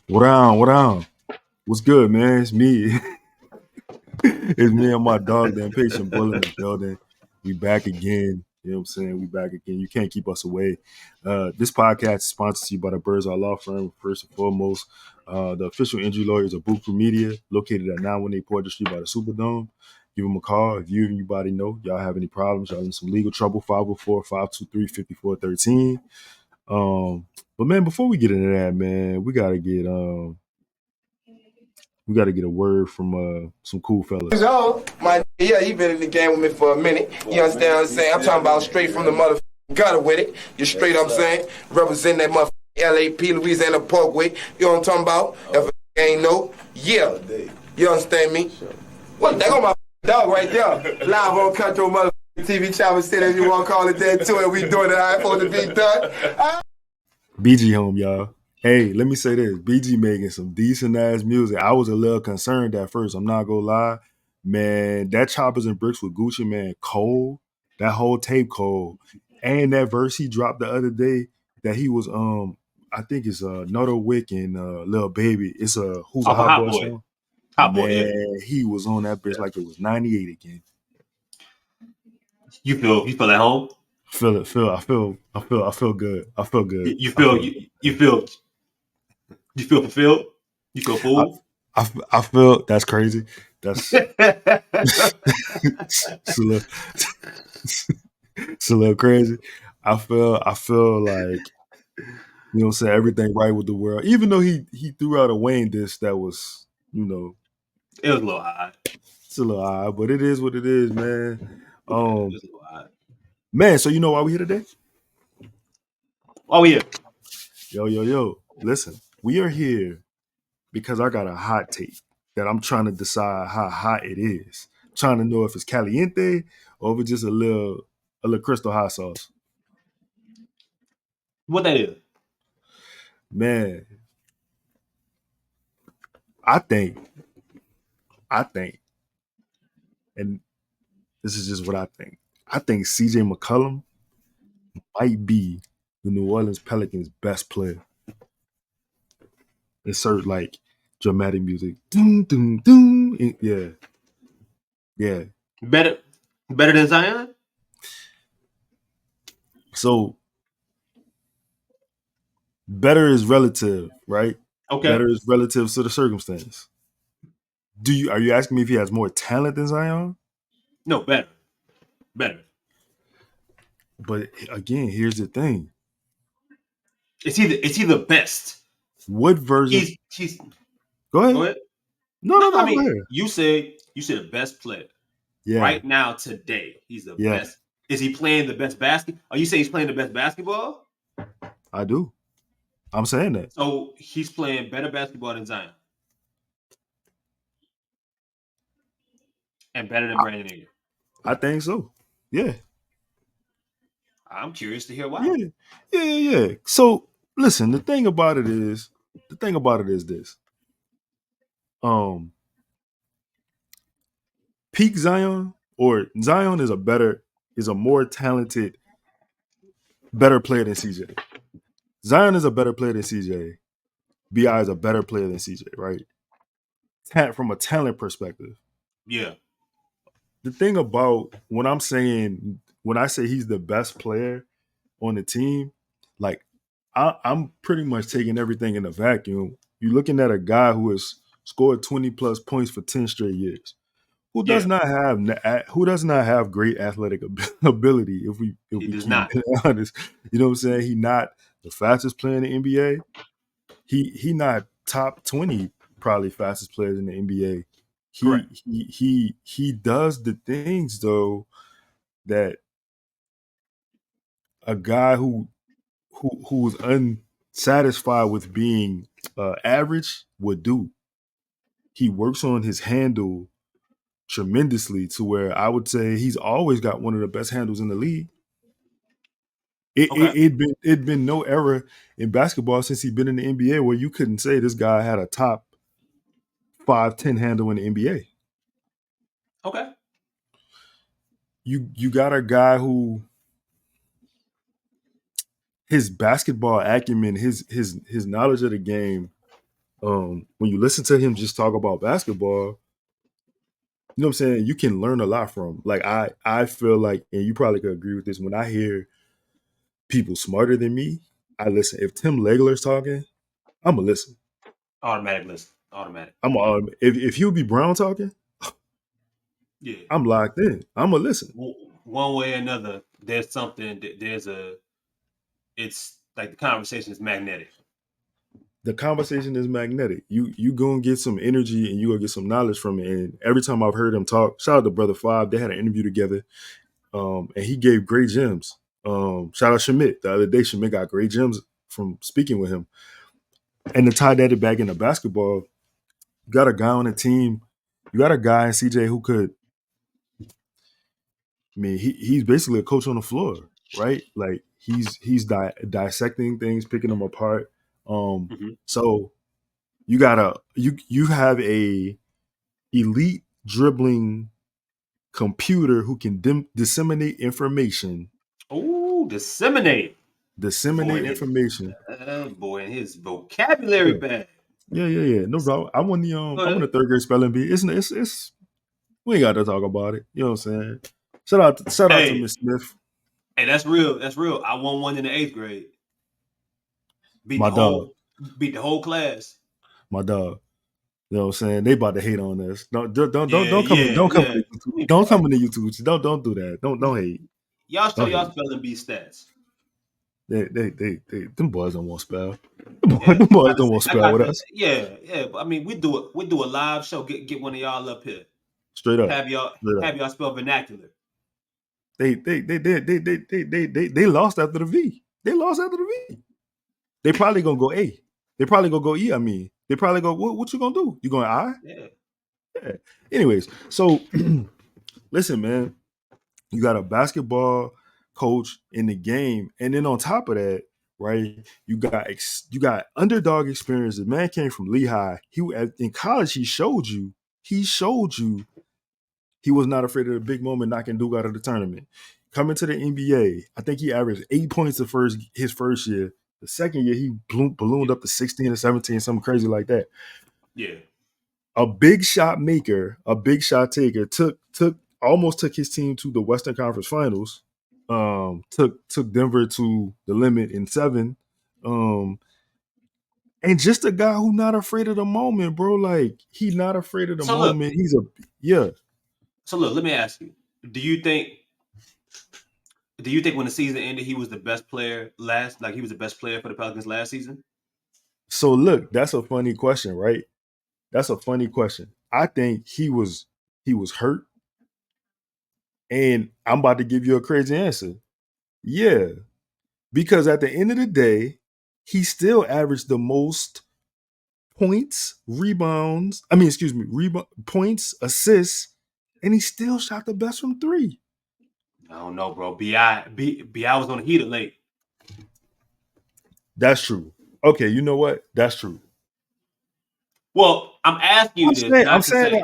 What on? What on? What's good, man? It's me. It's me and my dog, the impatient bull in the building. We back again. You know what I'm saying? We back again. You can't keep us away. This podcast is sponsored to you by the Birds Eye Law Firm, first and foremost. The official injury lawyers of Buku Media, located at 918 Porter Street by the Superdome. Give them a call. If you and anybody know y'all have any problems, y'all in some legal trouble, 504-523-5413. But man, before we get into that, man, we gotta get a word from some cool fellas. Yeah, he been in the game with me for a minute. You understand what I'm saying? I'm talking about straight from the motherfucking gutter with it. You straight, I'm saying? Representing that motherfucking LAP, Louisiana Parkway. You know what I'm talking about? If I ain't know, yeah. You understand me? What? There go my dog right there. Live on Country motherfucking TV channel, say if you want to call it that too, and we doing it I for to be done. BG home, y'all. Hey, let me say this. BG making some decent ass music. I was a little concerned at first. I'm not gonna lie. Man, that Choppers and Bricks with Gucci, man, cold. That whole tape cold. And that verse he dropped the other day that he was I think it's Nutter Wick and Lil Baby. It's a Who's a Off a Hot Hot Boy Boy. song. Hot Boy, Man, yeah. he was on that bitch like it was 98 again. You feel at home? I feel good. I feel good. You feel fulfilled? You feel full? I feel that's crazy. That's it's a little crazy. I feel like, you know what I'm saying, everything right with the world. Even though he threw out a Wayne disc that was, it was a little high. It's a little odd, but it is what it is, man. It was a little high. Man, so you know why we here today? Oh yeah. Yo. Listen, we are here because I got a hot take that I'm trying to decide how hot it is. I'm trying to know if it's caliente or if it's just a little crystal hot sauce. What that is? Man, I think, and this is just what I think. I think CJ McCollum might be the New Orleans Pelicans' best player. Insert like dramatic music. Doom, doom, doom. Yeah. Better than Zion? So better is relative, right? Okay. Better is relative to the circumstance. Are you asking me if he has more talent than Zion? No, better. But again, here's the thing. Is he the best? What version? He's Go ahead. Go ahead. No, I mean, go ahead. you said the best player. Yeah. Right now, today, he's the best. Is he playing the best basketball? Are you saying he's playing the best basketball? I do. I'm saying that. So he's playing better basketball than Zion. And better than Brandon Ingram. I think so. Yeah. I'm curious to hear why. Yeah. So listen, the thing about it is this. Peak Zion or Zion is a more talented, better player than CJ. Zion is a better player than CJ. BI is a better player than CJ, right? From a talent perspective. Yeah. The thing about when I say he's the best player on the team, like I'm pretty much taking everything in a vacuum. You're looking at a guy who has scored 20 plus points for 10 straight years. Who does not have great athletic ability if we keep honest. You know what I'm saying? He's not the fastest player in the NBA. He not top 20 probably fastest players in the NBA. He does the things though that a guy who's unsatisfied with being average would do. He works on his handle tremendously to where I would say he's always got one of the best handles in the league. It'd been no era in basketball since he's been in the NBA where you couldn't say this guy had a top 5-10 handle in the NBA. Okay. You got a guy who his basketball acumen, his knowledge of the game When you listen to him just talk about basketball, you know what I'm saying? You can learn a lot from. Like I feel like, and you probably could agree with this. When I hear people smarter than me, I listen. If Tim Legler's talking, I'm gonna listen. Automatic listen. Automatic. If Hugh B. Brown talking, Yeah. I'm locked in. I'm gonna listen. One way or another, there's something. There's a. It's like the conversation is magnetic. The conversation is magnetic. You gonna get some energy and you gonna get some knowledge from it. And every time I've heard him talk, shout out to Brother Five. They had an interview together, and he gave great gems. Shout out Schmidt. The other day, Schmidt got great gems from speaking with him. And to tie that back into basketball, you got a guy on the team. You got a guy in CJ who could. I mean, he's basically a coach on the floor, right? Like he's dissecting things, picking them apart. Mm-hmm. So you have a elite dribbling computer who can disseminate information. Oh, disseminate. Disseminate information. Boy, and his vocabulary Yeah, bad. yeah. No problem. I'm in the third grade spelling bee. It's we ain't got to talk about it. You know what I'm saying? Shout out to Hey, Miss Smith. hey, that's real. That's real. I won one in the 8th grade. Beat My the dog. whole class. My dog. You know what I'm saying? They about to hate on us. Yeah, Don't come in, yeah, don't come yeah. into YouTube. Don't come into YouTube. Don't do that. Don't hate. Y'all show Don't y'all hate. spelling bee stats. They them boys don't want to spell. Yeah, Them boys don't want to I spell got with to. us. Yeah, yeah. But I mean, we do a live show. Get one of y'all up here. Straight up. Have y'all Straight up. have y'all spell vernacular. They lost after the V. They lost after the V. They probably gonna go A. They probably gonna go E. I mean, they probably go. What you gonna do? You going I? Yeah. Yeah. Anyways, so listen, man. You got a basketball coach in the game, and then on top of that, right? You got underdog experience. The man came from Lehigh. In college. He showed you he was not afraid of the big moment, knocking Duke out of the tournament. Coming to the NBA, I think he averaged 8 points his first year. The second year, he ballooned up to 16 or 17, something crazy like that. Yeah. A big shot maker, a big shot taker, almost took his team to the Western Conference Finals. Took Denver to the limit in 7. And just a guy who not afraid of the moment, bro. Like he not afraid of the So look, moment. Yeah. let me ask you. Do you think when the season ended he was the best player he was the best player for the Pelicans last season? So look, that's a funny question, right? That's a funny question. I think he was hurt, and I'm about to give you a crazy answer. Yeah, because at the end of the day, he still averaged the most points, rebounds. I mean, excuse me, points, assists, and he still shot the best from 3. I don't know, bro. Bi was on the heater late. That's true. Okay, you know what? That's true. Well, I'm asking you this not to say.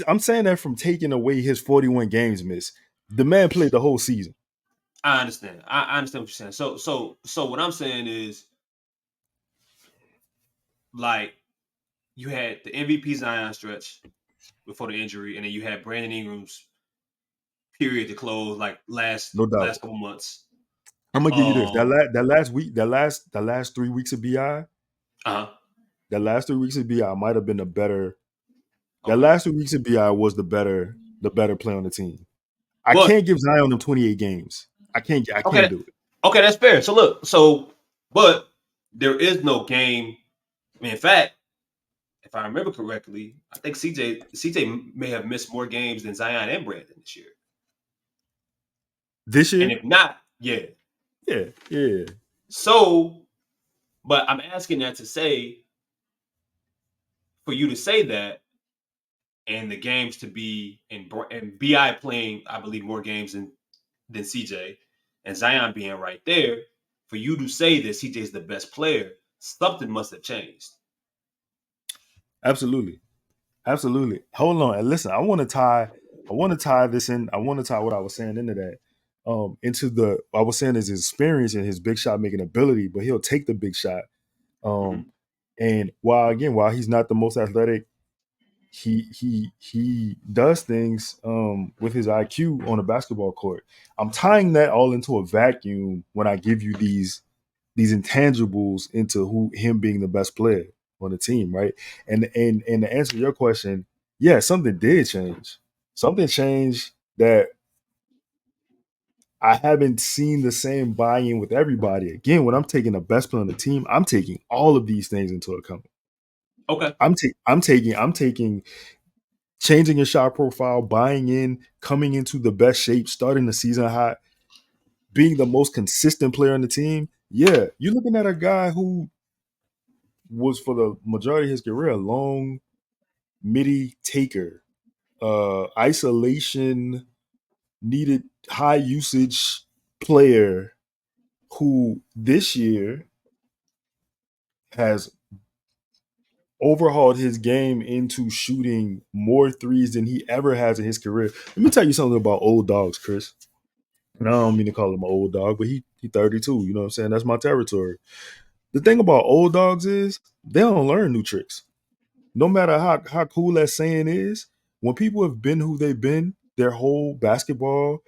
I'm saying that from taking away his 41 games miss. The man played the whole season. I understand. I understand what you're saying. So what I'm saying is, like, you had the MVP Zion stretch before the injury, and then you had Brandon Ingram's period to close, like last No doubt. couple months. I'm gonna give you this. Um. That last week, the last 3 weeks of BI, Uh huh. the last 3 weeks of BI might have been the better. That Okay. last 2 weeks of BI was the better play on the team. I But can't give Zion them 28 games. I can't okay, do it. okay, that's fair. So look, but there is no game. I mean, in fact, if I remember correctly, I think CJ may have missed more games than Zion and Brandon this year. This And year, if not, yeah. yeah. So, but I'm asking that to say, for you to say that, and the games to be and Bi playing, I believe, more games than CJ, and Zion being right there, for you to say that CJ is the best player, something must have changed. Absolutely. Absolutely. Hold on. And listen, I want to tie this in. I want to tie what I was saying into that. Into the I was saying is his experience and his big shot making ability, but he'll take the big shot. Um, Mhm. And while he's not the most athletic, he does things with his IQ on a basketball court. I'm tying that all into a vacuum when I give you these intangibles into who him being the best player on the team, right? And to answer your question, yeah, something did change. Something changed that I haven't seen the same buy-in with everybody. Again, when I'm taking the best player on the team, I'm taking all of these things into account. Okay. I'm taking changing your shot profile, buying in, coming into the best shape, starting the season hot, being the most consistent player on the team. Yeah, you're looking at a guy who was for the majority of his career a long midi taker, isolation needed high usage player who this year has overhauled his game into shooting more threes than he ever has in his career. Let me tell you something about old dogs, Chris. And I don't mean to call him an old dog, but he 32. You know what I'm saying? That's my territory. The thing about old dogs is they don't learn new tricks. No matter how cool that saying is, when people have been who they've been their whole basketball,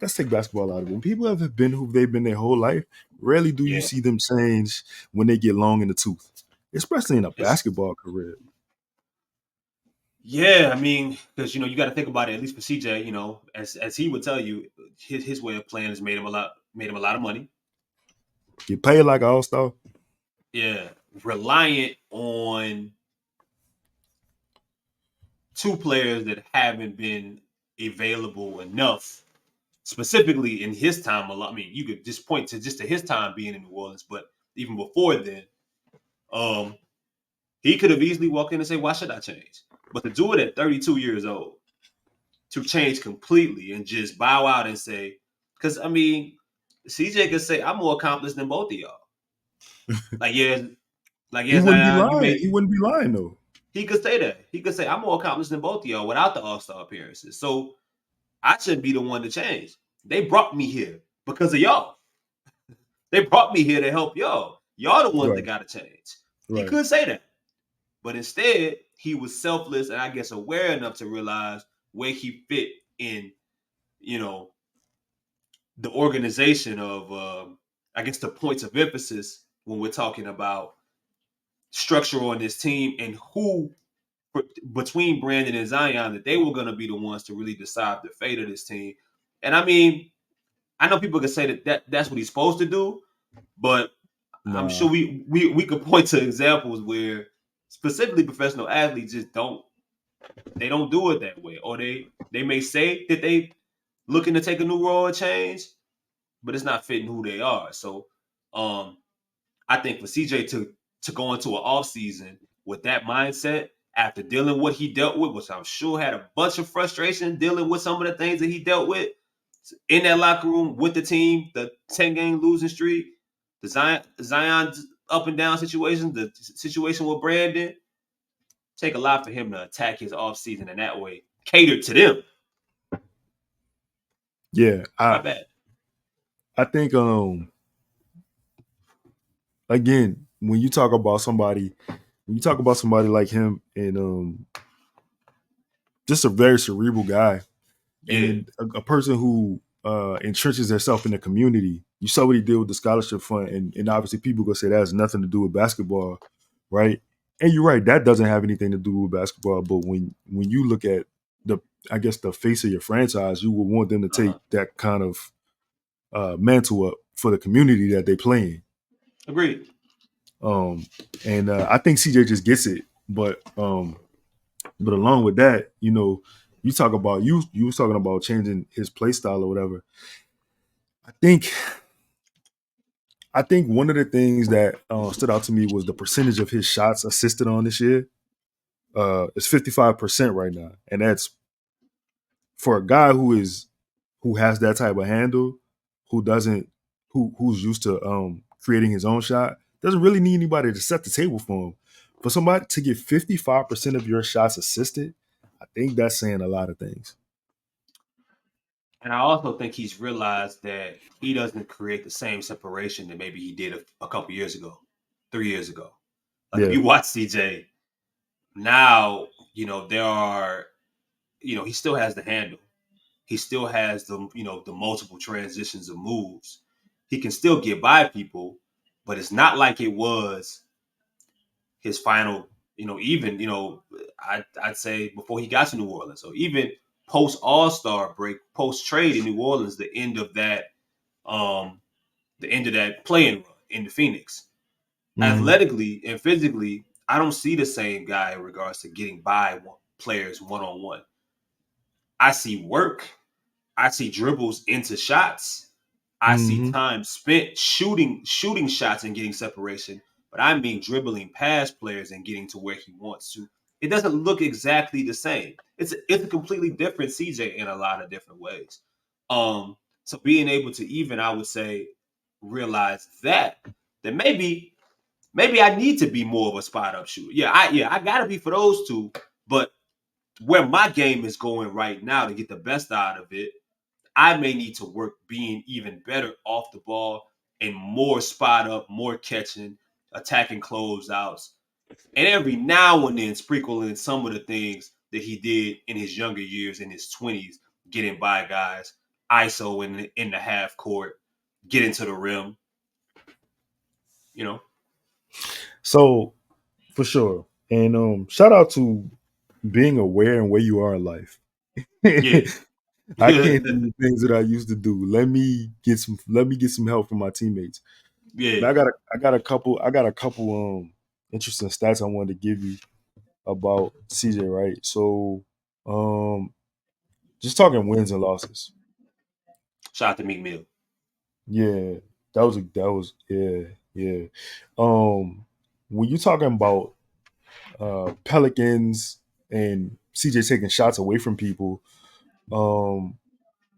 let's take basketball out of it. When people have been who they've been their whole life, rarely do you Yeah. see them change when they get long in the tooth, especially in a It's basketball career. Yeah, I mean, because you got to think about it. At least for CJ, as he would tell you, his way of playing has made him a lot of money. Get paid like an all star. Yeah, reliant on two players that haven't been available enough, specifically in his time. A lot. I mean, you could just point to his time being in New Orleans, but even before then, um, he could have easily walked in and say, "Why should I change?" But to do it at 32 years old, to change completely and just bow out and say, because I mean, CJ could say, "I'm more accomplished than both of y'all." Like yeah, He wouldn't be Zion, you lying. may He wouldn't be lying though. he could say that. He could say, "I'm more accomplished than both of y'all" without the All Star appearances. So I shouldn't be the one to change. They brought me here because of y'all. They brought me here to help y'all. Y'all the ones that Right. got to change. He Right. could say that, but instead he was selfless and I guess aware enough to realize where he fit in, you know, the organization of, I guess, the points of emphasis when we're talking about structure on this team and who between Brandon and Zion that they were going to be the ones to really decide the fate of this team. And I mean, I know people can say that's what he's supposed to do, but I'm sure Nah. we could point to examples where specifically professional athletes just don't do it that way, or they may say that they looking to take a new role or change, but it's not fitting who they are. So um I think for CJ to go into an off season with that mindset after dealing what he dealt with, which I'm sure had a bunch of frustration dealing with some of the things that he dealt with in that locker room with the team, the 10-game losing streak, the Zion's up and down situations, the situation with Brandon, take a lot for him to attack his off season in that way, catered to them. Yeah. My I bad. I think again, when you talk about somebody like him and just a very cerebral guy Yeah, and a person who entrenches herself in the community. You saw what he did with the scholarship fund, and obviously people gonna say that has nothing to do with basketball, right? And you're right, that doesn't have anything to do with basketball. But when you look at the, I guess the face of your franchise, you would want them to take uh-huh. that kind of mantle up for the community that they play in. Agreed. Um, and I think CJ just gets it. But along with that, you talk about you was talking about changing his play style or whatever. I think I think one of the things that stood out to me was the percentage of his shots assisted on this year. It's 55% right now, and that's for a guy who has that type of handle, who doesn't who's used to creating his own shot. Doesn't really need anybody to set the table for him. For somebody to get 55% of your shots assisted, I think that's saying a lot of things. And I also think he's realized that he doesn't create the same separation that maybe he did a couple years ago, 3 years ago. Like if Yeah. you watch CJ now, there are, he still has the handle. He still has the multiple transitions of moves. He can still get by people, but it's not like it was his final, even, I'd say before he got to New Orleans. So even post All-Star break, post trade in New Orleans, um, the end of that playing run into Phoenix. Mm-hmm. Athletically and physically, I don't see the same guy in regards to getting by players one-on-one. I see work. I see dribbles into shots. I see Mm-hmm. time spent shooting shots and getting separation. But I mean dribbling past players and getting to where he wants to. It doesn't look exactly the same. It's a completely different CJ in a lot of different ways. So being able to even, I would say, realize that maybe I need to be more of a spot up shooter. I gotta be for those two, but where my game is going right now to get the best out of it, I may need to work being even better off the ball and more spot up, more catching, attacking closeouts, and every now and then sprinkle in some of the things that he did in his younger years, in his 20s, getting by guys, ISO in the half court, getting to the rim, you know. So for sure. And shout out to being aware and where you are in life. Yeah. I can't do the things that I used to do. Let me get some help from my teammates. Yeah. But I got a couple interesting stats I wanted to give you about CJ, right? So um just talking wins and losses. Shout out to Meek Mill. Yeah, that was yeah. Um when you're talking about Pelicans and CJ taking shots away from people, um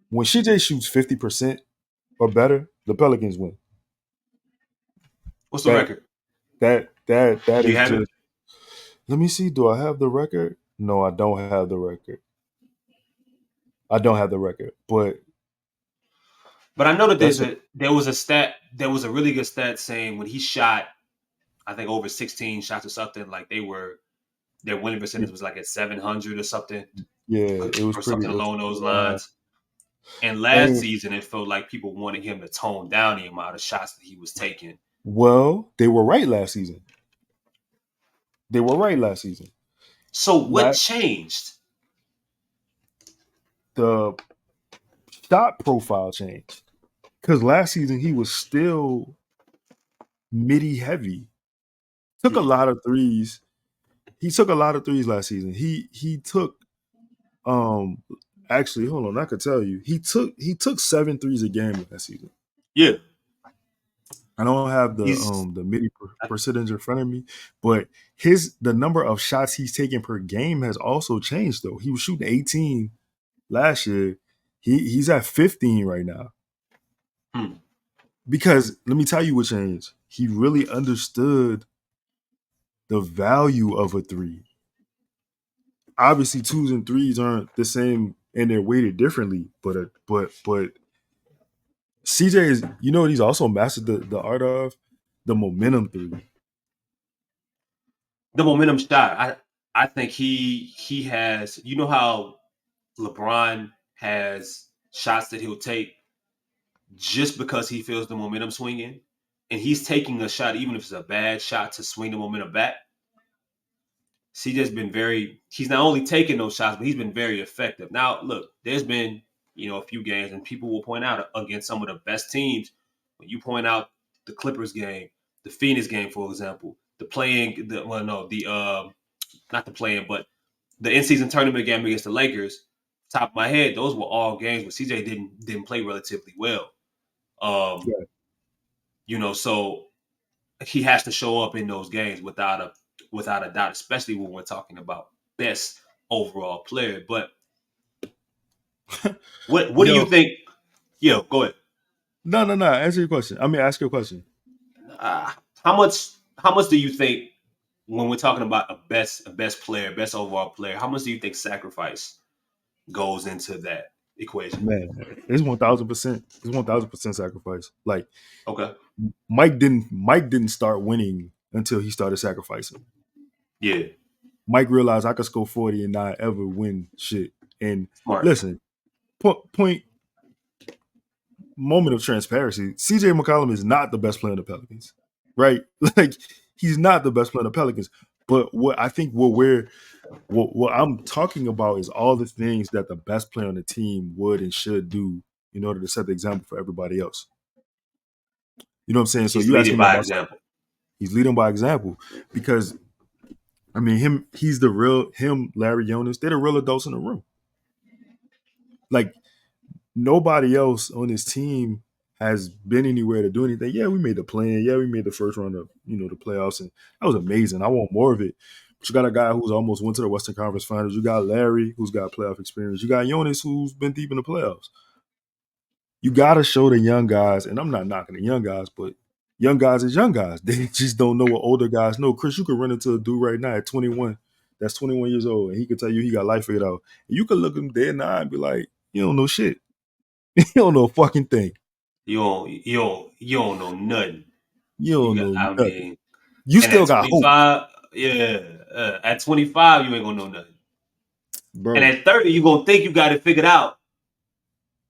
when CJ shoots 50% or better, the Pelicans win. What's the That record? that Do you is have it? just. Let me see. Do I have the record? No, I don't have the record. I don't have the record, but But I know that that's a there was a really good stat saying when he shot, I think over 16 shots or something, like their winning percentage was like at 700 or something, yeah. It was or pretty. something It was along those pretty high. lines. And last And season, it felt like people wanted him to tone down the amount of shots that he was taking. well, they were right last season. They were right last season. So what La- changed? the shot profile changed because last season he was still midi heavy. Took a Hmm. lot of threes. He took a lot of threes last season. He took um actually hold on, I could tell you. He took 7 threes a game last season. Yeah, I don't have he's the midi percentage in front of me, but the number of shots he's taking per game has also changed though. He was shooting 18 last year. He's at 15 right now. hmm. Because let me tell you what changed. He really understood the value of a three. Obviously, twos and threes aren't the same and they're weighted differently. But CJ is, what he's also mastered the art of? The momentum three. The momentum shot. I think he has. You know how LeBron has shots that he'll take just because he feels the momentum swinging, and he's taking a shot even if it's a bad shot to swing the momentum back. CJ's been he's not only taking those shots, but he's been very effective. Now, look, there's been, a few games, and people will point out against some of the best teams, when you point out the Clippers game, the Phoenix game, for example, not the playing, but the in-season tournament game against the Lakers, top of my head, those were all games where CJ didn't play relatively well. Um, Yeah. so he has to show up in those games without a doubt, especially when we're talking about best overall player. But what do you Yo, think? Yeah, go ahead. no. Answer your question. I mean, ask your question. Uh, how much do you think when we're talking about a best player, best overall player? How much do you think sacrifice goes into that equation? Man, it's 1,000%. It's 1,000% sacrifice. Like Okay. Mike didn't start winning until he started sacrificing. Yeah. Mike realized I could score 40 and not ever win shit. And Smart. listen, point moment of transparency. CJ McCollum is not the best player in the Pelicans, right? Like he's not the best player in the Pelicans. But what I think what I'm talking about is all the things that the best player on the team would and should do in order to set the example for everybody else. You know what I'm saying? So He's you leading asking me by about something. example. He's leading by example because I mean he's the real Larry Jonas, they're the real adults in the room. Like nobody else on his team has been anywhere to do anything. Yeah, we made the plan. Yeah, we made the first round of the playoffs, and that was amazing. I want more of it. But you got a guy who's almost went to the Western Conference Finals. You got Larry, who's got playoff experience. You got Jonas, who's been deep in the playoffs. You got to show the young guys, and I'm not knocking the young guys, but young guys is young guys. They just don't know what older guys know. Chris, you could run into a dude right now at 21, that's 21 years old, and he could tell you he got life figured out. And you could look him dead in the eye and be like, you don't know shit. You don't know a fucking thing. You don't know nothing. You don't You got, know I nothing. mean, You and still at got hope, 25, yeah, at 25, you ain't gonna know nothing. And bro. at 30, you gonna think you got it figured out,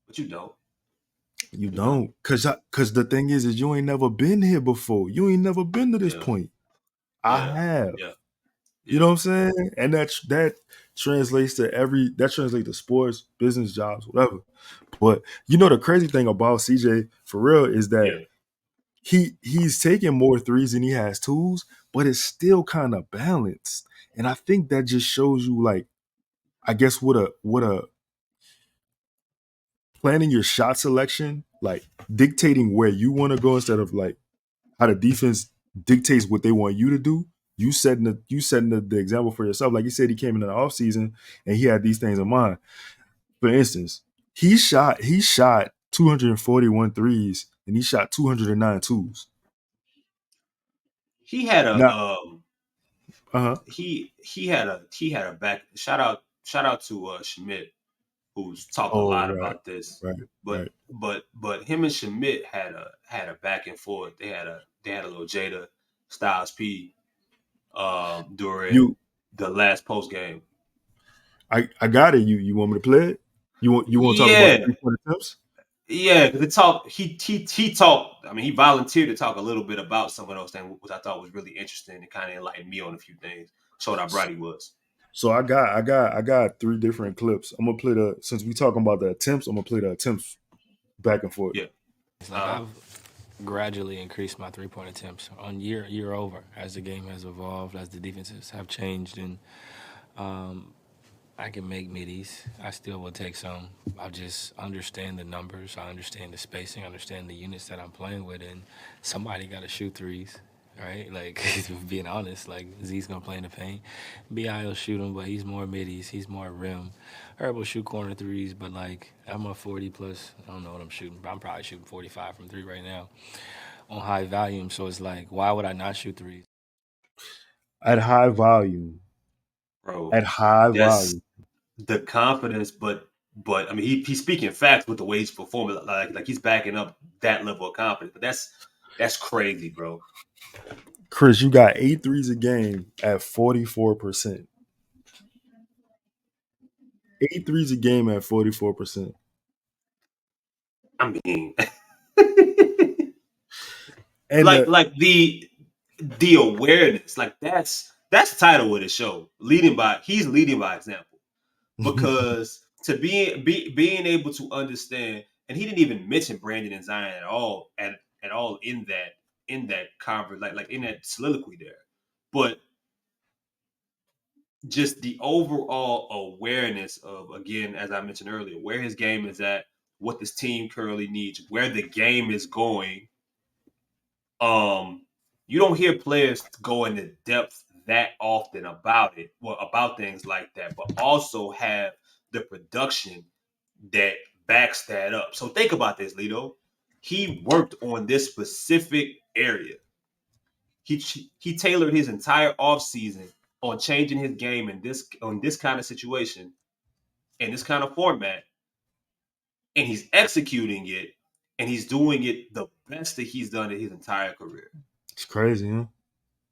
but you don't. You You don't. don't, cause the thing is you ain't never been here before. You ain't never been to this Yeah, point. I yeah, have. yeah, You yeah, know what I'm saying? And that translates to sports, business, jobs, whatever. But the crazy thing about CJ for real is that yeah. he's taking more threes than he has twos, but it's still kind of balanced. And I think that just shows you, like, I guess what a planning your shot selection, like dictating where you want to go instead of like how the defense dictates what they want you to do. You setting the example for yourself. Like you said, he came in the offseason and he had these things in mind. For instance, he shot 241 threes and he shot 209 twos. He had a Now, uh-huh. he had a back. Shout out to Schmidt, who's talked a Oh, lot right, about this. right, But right. but him and Schmidt had a back and forth. They had a little Jada Styles P during You the last post game. I got it. You want me to play it? You want to talk about the Yeah, 3-point attempts? yeah. The talk he talked. I mean, he volunteered to talk a little bit about some of those things, which I thought was really interesting and kind of enlightened me on a few things. Showed how bright he was. So I got three different clips. I'm gonna play since we talking about the attempts, I'm gonna play the attempts back and forth. Yeah. It's like I've gradually increased my 3-point attempts on year over as the game has evolved, as the defenses have changed, and I can make middies. I still will take some. I just understand the numbers. I understand the spacing. I understand the units that I'm playing with, and somebody got to shoot threes, right? Like, being honest, like Z's gonna play in the paint. Bi will shoot them, but he's more middies. He's more rim. Herb will shoot corner threes, but like I'm a 40 plus. I don't know what I'm shooting, but I'm probably shooting 45 from three right now on high volume. So it's like, why would I not shoot threes? At high volume. Bro, At high that's volume. the confidence, but I mean he's speaking facts with the way he's performing, like he's backing up that level of confidence. But that's crazy, bro. Chris, you got 8 threes a game at 44%. 8 threes a game at 44%. I mean, And like the awareness, like that's the title of the show. He's leading by example because to being able to understand, and he didn't even mention Brandon and Zion at all in that conversation, like in that soliloquy there, but just the overall awareness of, again, as I mentioned earlier, where his game is at, what this team currently needs, where the game is going. Um, you don't hear players go into depth that often about it, well, about things like that, but also have the production that backs that up. So think about this, Lito. He worked on this specific area. He tailored his entire offseason on changing his game in this kind of situation, in this kind of format, and he's executing it, and he's doing it the best that he's done in his entire career. it's crazy, huh?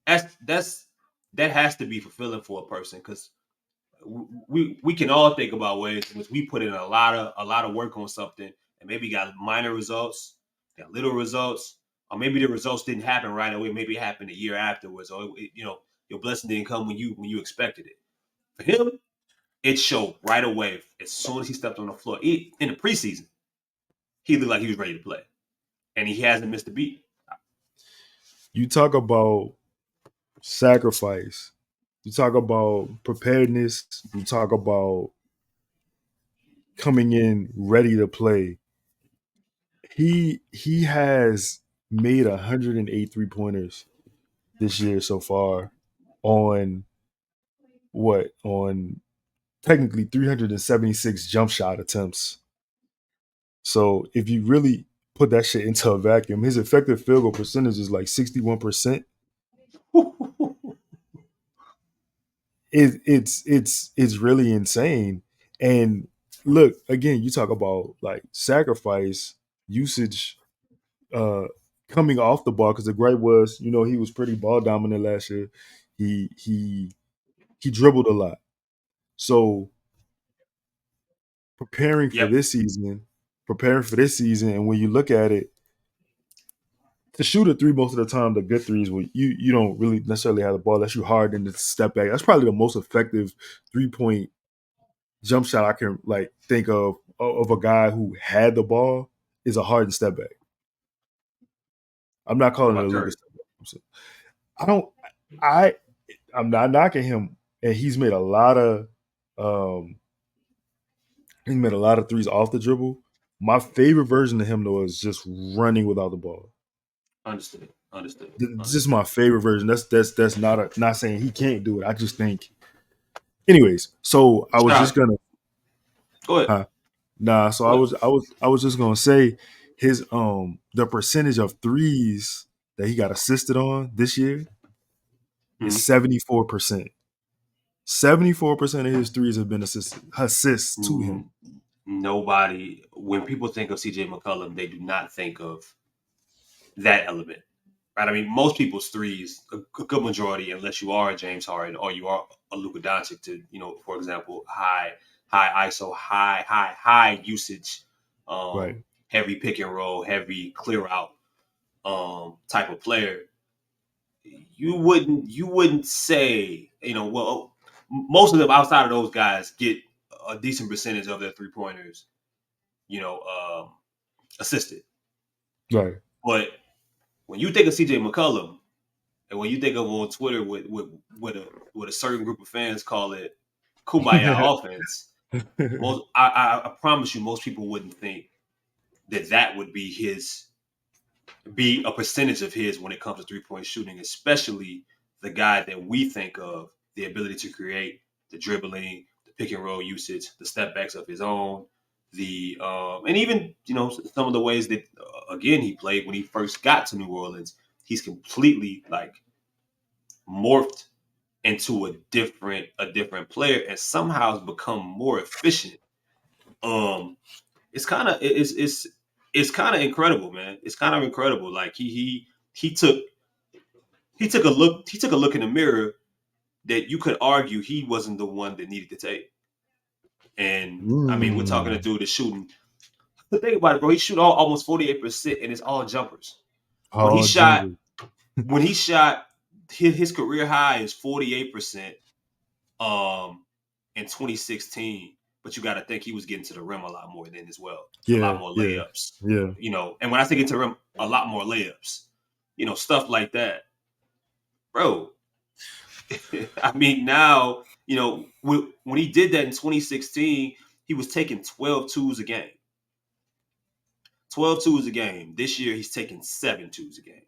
that has to be fulfilling for a person because we can all think about ways in which we put in a lot of work on something and maybe got minor results, got little results, or maybe the results didn't happen right away. Maybe it happened a year afterwards, or your blessing didn't come when you expected it. For him, it showed right away as soon as he stepped on the floor. In the preseason, he looked like he was ready to play, and he hasn't missed a beat. You talk about sacrifice. You talk about preparedness. You talk about coming in ready to play. He has made 108 3-pointers this year so far on what? On technically 376 jump shot attempts. So if you really put that shit into a vacuum, his effective field goal percentage is like 61%. It's really insane. And look, again, you talk about like sacrifice, usage, uh coming off the ball, because the gripe was, he was pretty ball dominant last year. He dribbled a lot. So Yep. preparing for this season, and when you look at it, to shoot a three most of the time, the good threes where you don't really necessarily have the ball, unless you hard in the step back. That's probably the most effective 3-point jump shot I can like think of a guy who had the ball is a Harden step back. I'm not What calling it a about Lucas Curry? step back. I don't. I'm not knocking him, and um he's made a lot of threes off the dribble. My favorite version of him though is just running without the ball. Understood. Understood. It's just Understood. my favorite version. That's not saying he can't do it. I just think. Anyways, so I was just Shout. gonna. Go ahead. Huh? Nah, so Go ahead. I was just gonna say his the percentage of threes that he got assisted on this year is Mhm. 74%. 74% of his threes have been assists to him. Mm, Nobody, when people think of CJ McCollum, they do not think of that element. Right? I mean, most people's threes, a good majority, unless you are a James Harden or you are a Luka Doncic, to for example, high ISO, high usage, Right. heavy pick and roll, heavy clear out type of player. You wouldn't say well, most of them outside of those guys get a decent percentage of their 3-pointers you know assisted. Right. But when you think of CJ McCollum, and when you think of on Twitter with a certain group of fans call it kumbaya offense, most I promise you most people wouldn't think that would be a percentage of his when it comes to 3-point shooting, especially the guy that we think of, the ability to create, the dribbling, the pick and roll usage, the step backs of his own, the and even some of the ways that again he played when he first got to New Orleans. He's completely like morphed into a different player and somehow has become more efficient. Um, it's kind of it's kind of incredible, man. It's kind of incredible. Like he took he took a look in the mirror that you could argue he wasn't the one that needed to take. And I mean, we're talking to Mm. dude that's shooting. But think about it, bro. He shoot almost 48%, and it's all jumpers. When he Oh, shot, jumper. when he shot, his career high is 48%. Um, in 2016. But you got to think he was getting to the rim a lot more then as well. A lot Yeah, more yeah, layups, yeah. And when I say get to the rim, a lot more layups, stuff like that, bro. I mean, now when he did that in 2016, he was taking 12 twos a game. 12 twos a game. This year, he's taking 7 twos a game.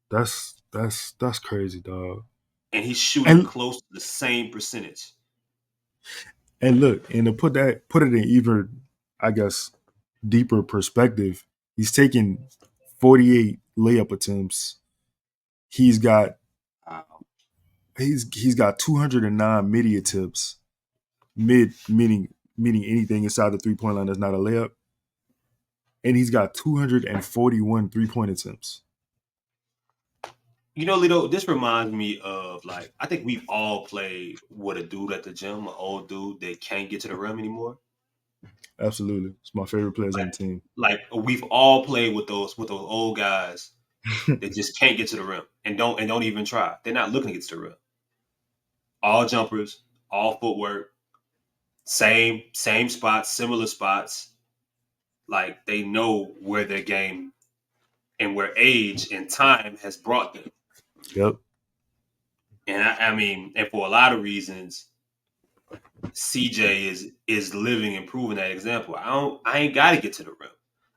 That's crazy, dog. And he's shooting And close to the same percentage. look, and to put it in even, I guess, deeper perspective, he's taking 48 layup attempts. He's got Wow. he's got 209 midi attempts. Mid meaning anything inside the 3-point line that's not a layup. And he's got 241 3-point attempts. You know, Lito, this reminds me of like I think we've all played with a dude at the gym, an old dude that can't get to the rim anymore. Absolutely, it's my favorite players on Like, the team. like we've all played with those old guys that just can't get to the rim and don't even try. They're not looking to get to the rim. All jumpers, all footwork, same spots, similar spots. Like they know where their game and where age and time has brought them. Yep. And I mean, and for a lot of reasons, CJ is living and proving that example. I ain't got to get to the rim.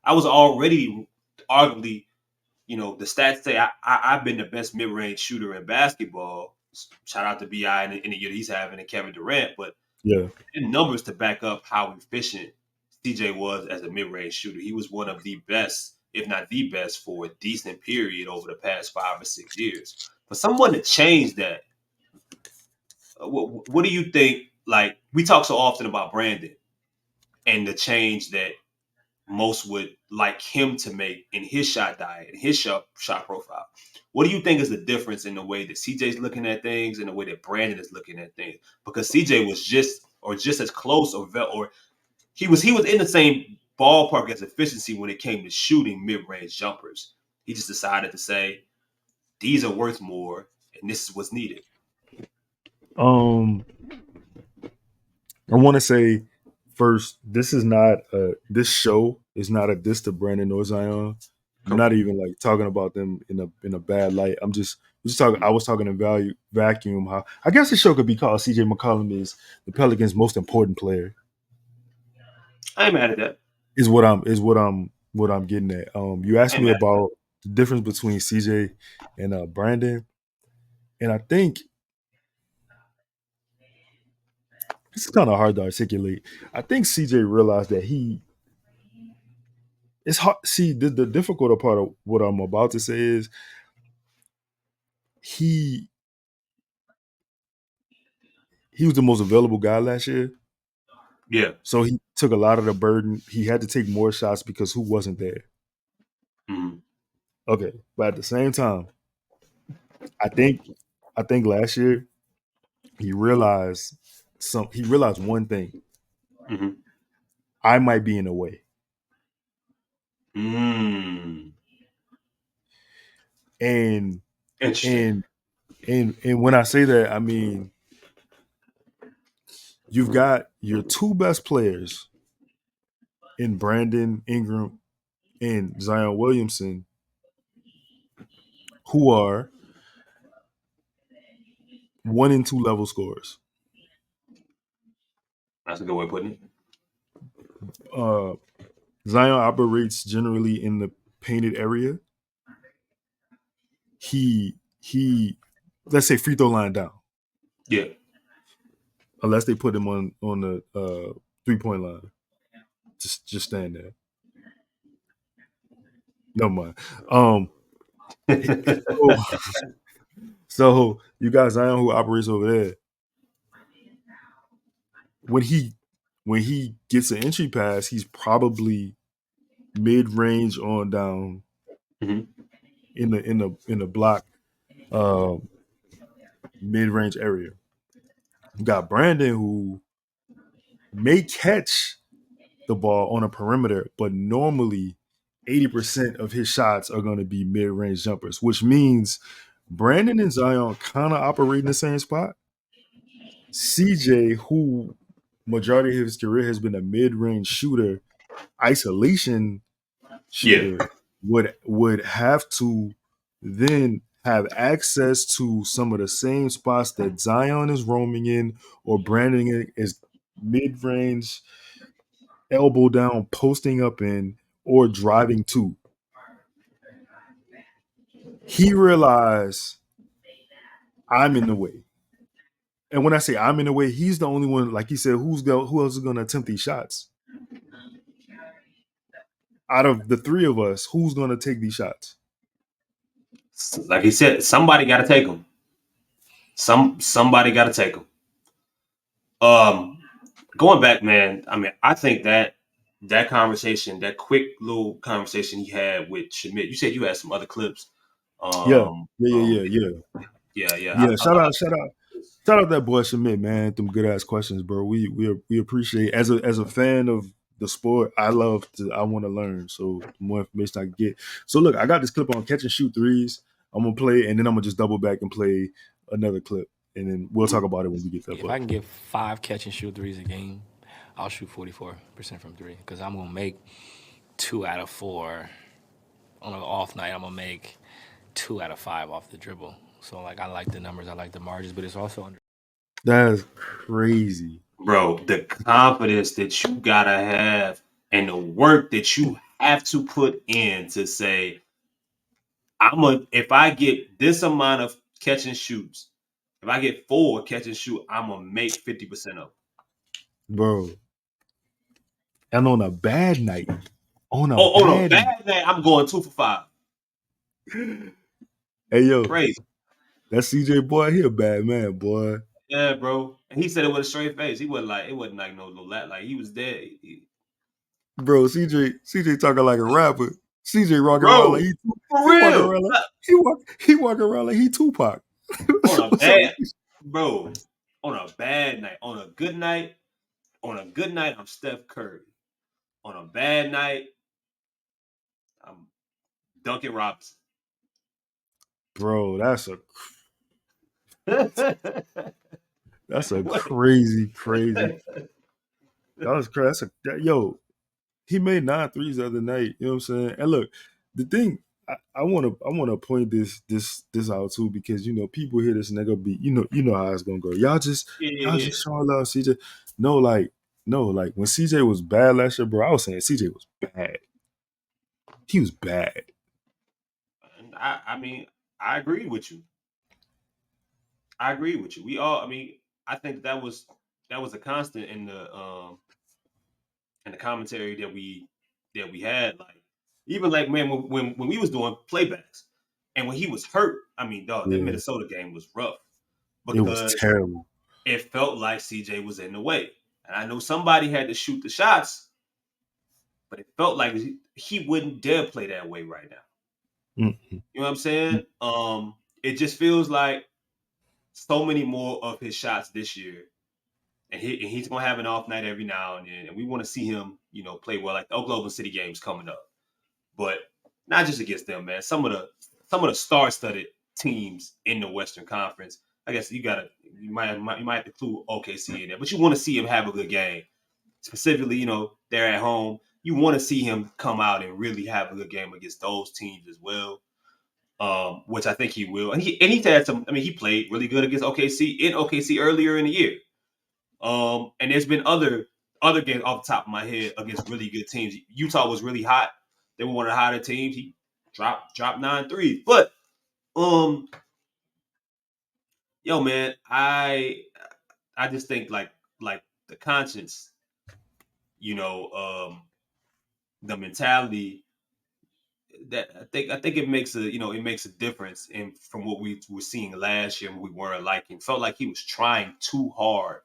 I was already arguably, you know, the stats say I've been the best mid range shooter in basketball. Shout out to Bi in the year he's having and Kevin Durant, but Yeah. in numbers to back up how efficient CJ was as a mid range shooter. He was one of the best, if not the best, for a decent period over the past 5 or 6 years. For someone to change that, what do you think? Like we talk so often about Brandon and the change that most would like him to make in his shot diet and his shot profile. What do you think is the difference in the way that CJ's looking at things and the way that Brandon is looking at things? Because CJ was just as close or he was in the same ballpark as efficiency when it came to shooting mid-range jumpers. He just decided to say these are worth more and this is what's needed. Um, I want to say first, this show is not a diss to Brandon or Zion. I'm not even like talking about them in a bad light. I'm just talking. I was talking in value vacuum. How I guess the show could be called CJ McCollum is the Pelicans' most important player. I ain't mad at that. Is what I'm getting at. You I asked ain't me mad. about the difference between CJ and Brandon, and I think it's kind of hard to articulate. I think CJ realized that it's hard. See, the difficult part of what I'm about to say is he he was the most available guy last year, Yeah. so he took a lot of the burden. He had to take more shots because who wasn't there. Mm-hmm. Okay, but at the same time, I think I think last year he realized he realized one thing. Mm-hmm. I might be in the way. Mm. And Interesting. and and when I say that, I mean you've got your two best players in Brandon Ingram and Zion Williamson, who are 1 and 2 level scorers. That's a good way of putting it. Uh, Zion operates generally in the painted area. He let's say free throw line down, Yeah. unless they put him on the 3-point line. Just stand there. No mind. So, so you got Zion who operates over there. When he gets an entry pass, he's probably mid range on down Mhm. in the block uh, mid range area. You got Brandon who may catch the ball on a perimeter, but normally 80% of his shots are going to be mid range jumpers, which means Brandon and Zion kind of operate in the same spot. CJ, who majority of his career has been a mid range shooter, isolation Yeah. shooter, would have to then have access to some of the same spots that Zion is roaming in or Brandon is mid range, elbow down, posting up in, or driving to. He realized I'm in the way. And when I say I'm in the way, he's the only one, like he said, who else is going to attempt these shots? Out of the three of us, who's going to take these shots? Like he said, somebody got to take them. Somebody got to take them. Um, Going back, man. I mean, I think that conversation, that quick little conversation he had with Schmidt. You said you had some other clips. Yeah, Um, yeah, um, yeah, yeah, yeah. yeah. Shout out that boy Schmidt, man. Them good ass questions, bro. We appreciate as a fan of the sport. I want to learn. So the more information I can get. So look, I got this clip on catch and shoot threes. I'm gonna play, and then I'm gonna just double back and play another clip, and then we'll talk about it when we get that If I part. can get 5 catch and shoot threes a game, I'll shoot 44% from three because I'm gonna make 2 out of 4 on an off night. I'm gonna make 2 out of 5 off the dribble. So like I like the numbers, I like the margins, but it's also under. That's crazy, bro, the confidence that you gotta have and the work that you have to put in to say, if I get this amount of catch and shoots, if I get 4 catch and shoot, I'm gonna make 50% of it. bro. And on a Oh, on a bad night, bad day, I'm going 2 for 5. hey yo, Crazy. that CJ boy, he a bad man, boy. Yeah, bro. And he said it with a straight face. He wasn't like, it wasn't like no like he was dead. Bro, CJ talking like a rapper. CJ walking around like Bro, for he walking real. around like he walking around like he Tupac. On a So bad, bro, on a bad night, on a good night, I'm Steph Curry. On a bad night, I'm Duncan Robinson. bro, that's a crazy. That was crazy. Yo, he made 9 threes the other night. You know what I'm saying? And look, the thing I wanna point this out too because people hear this and they gonna be you know how it's gonna go. Y'all Yeah, just showing love CJ. No, like when CJ was bad last year, bro, I was saying CJ was bad. He was bad. and I mean, I agree with you. I agree with you. We all, I mean, I think that was a constant in the commentary that we had. Like even like man, when we was doing playbacks, and when he was hurt, I mean, dog, that Yeah, Minnesota game was rough it was because terrible. it felt like CJ was in the way, and I know somebody had to shoot the shots, but it felt like he wouldn't dare play that way right now. Mm-mm. You know what I'm saying? It just feels like so many more of his shots this year, and he's gonna have an off night every now and then, and we want to see him, play well. Like the Oklahoma City games coming up, but not just against them, man. Some of the star-studded teams in the Western Conference. I guess you might have to include OKC in there, but you want to see him have a good game. Specifically, they're at home. You want to see him come out and really have a good game against those teams as well. Which I think he will. And he's had some. I mean, he played really good against OKC earlier in the year. And there's been other games off the top of my head against really good teams. Utah was really hot. They were one of the hotter teams. He dropped 9 threes. But um, yo, man, I just think like the conscience, you know, um, the mentality that I think it makes a difference in from what we were seeing last year and we weren't liking. Felt like he was trying too hard,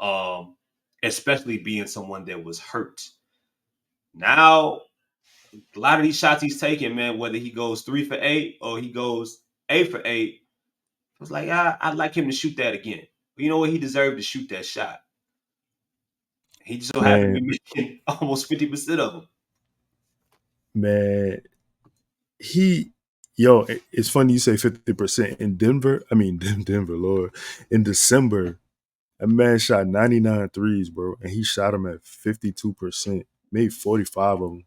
um, especially being someone that was hurt. Now, a lot of these shots he's taking, man, whether he goes 3 for 8 or he goes 8 for 8, it was like I'd like him to shoot that again. But you know what? He deserved to shoot that shot. He just so happened to Man, be making almost 50% of them. man, he yo, it's funny you say 50% in Denver. I mean Denver, Lord. In December, a man shot 99 threes, bro, and he shot them at 52%, made 45 of them.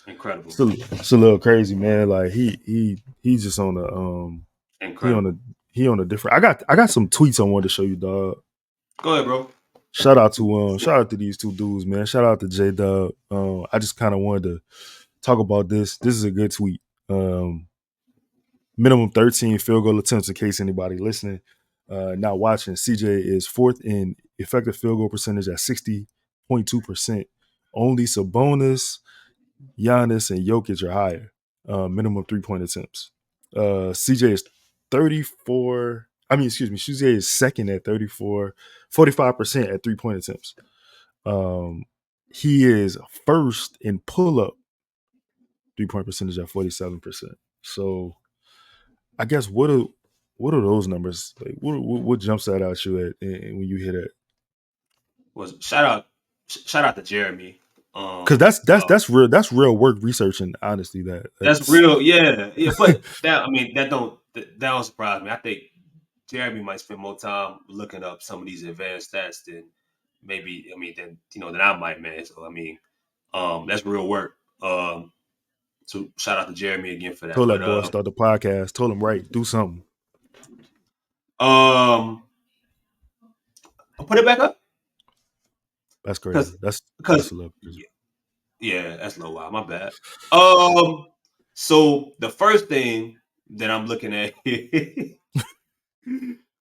Incredible, It's a little crazy, man. Like he's just on a he on incredible. a he on a different. I got some tweets I wanted to show you, dog. Go ahead, bro. Shout out to these two dudes, man. Shout out to J Dub. I just kind of wanted to talk about this. This is a good tweet. Um, Minimum 13 field goal attempts in case anybody listening, not watching. CJ is fourth in effective field goal percentage at 60.2%. Only Sabonis, Giannis, and Jokic are higher. Minimum 3-point attempts. CJ is 34. I mean, excuse me. CJ is second at 45% at 3-point attempts. Um, he is first in pull up 3-point percentage at 47%. So I guess what are those numbers? Like what jumps that out you at and when you hear that? Was shout out to Jeremy. Because that's real. That's real work researching. Honestly, That's that's real, yeah. But that don't surprise me. I think Jeremy might spend more time looking up some of these advanced stats than maybe than I might, man. So that's real work. So shout out to Jeremy again for that. told But that boy start the podcast. Told him right, do something. I'll put it back up That's crazy. because That's because a little crazy. yeah, that's a little wild. My bad. So the first thing that I'm looking at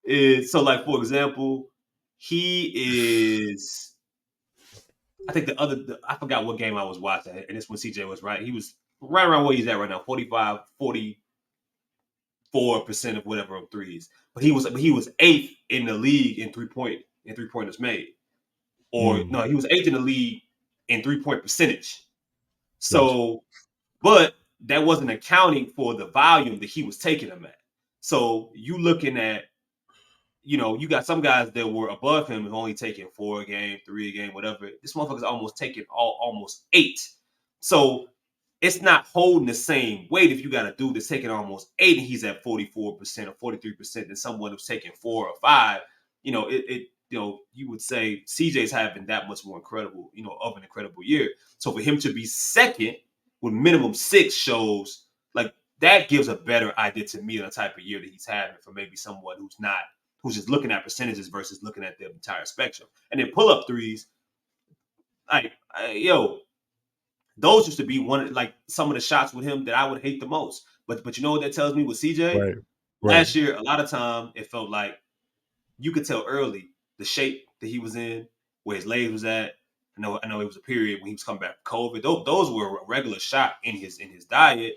is so like for example, he is. I think I forgot what game I was watching, and it's when CJ was right. He was right around where he's at right now, 44% of whatever of threes. But he was eighth in the league in three pointers made. Or Mm, no, he was eighth in the league in 3-point percentage. gotcha. So, but that wasn't accounting for the volume that he was taking them at. So you looking at, you got some guys that were above him and only taking 4 a game, 3 a game, whatever. This motherfucker's almost taking almost 8. So it's not holding the same weight if you got a dude that's taking almost 8 and he's at 44% or 43% than someone who's taking 4 or 5. You would say CJ's having that much more incredible, of an incredible year. So for him to be second with minimum 6 shows like that gives a better idea to me of the type of year that he's having for maybe someone who's just looking at percentages versus looking at the entire spectrum. And then pull up threes, those used to be like some of the shots with him that I would hate the most. But you know what that tells me with CJ? Right, right. Last year, a lot of time it felt like you could tell early the shape that he was in, where his legs was at. I know it was a period when he was coming back from COVID. Those were a regular shot in his diet.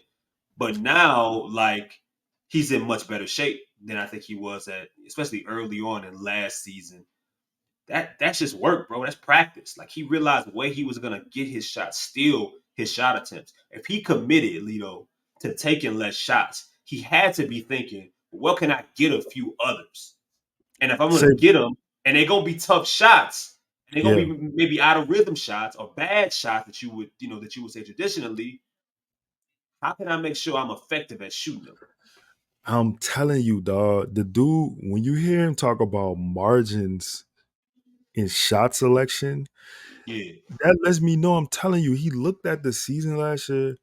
But now, like, he's in much better shape than I think he was at, especially early on in last season. That's just work, bro. That's practice. Like he realized the way he was gonna get his shots, steal his shot attempts. If he committed, Lito, to taking less shots, he had to be thinking, well, can I get a few others? And if I'm gonna Say get them, and they're gonna be tough shots, and they're gonna yeah. be maybe out of rhythm shots or bad shots that you would, say traditionally, how can I make sure I'm effective at shooting them? I'm telling you, dog. The dude, when you hear him talk about margins in shot selection, Yeah. that lets me know. I'm telling you, he looked at the season last year,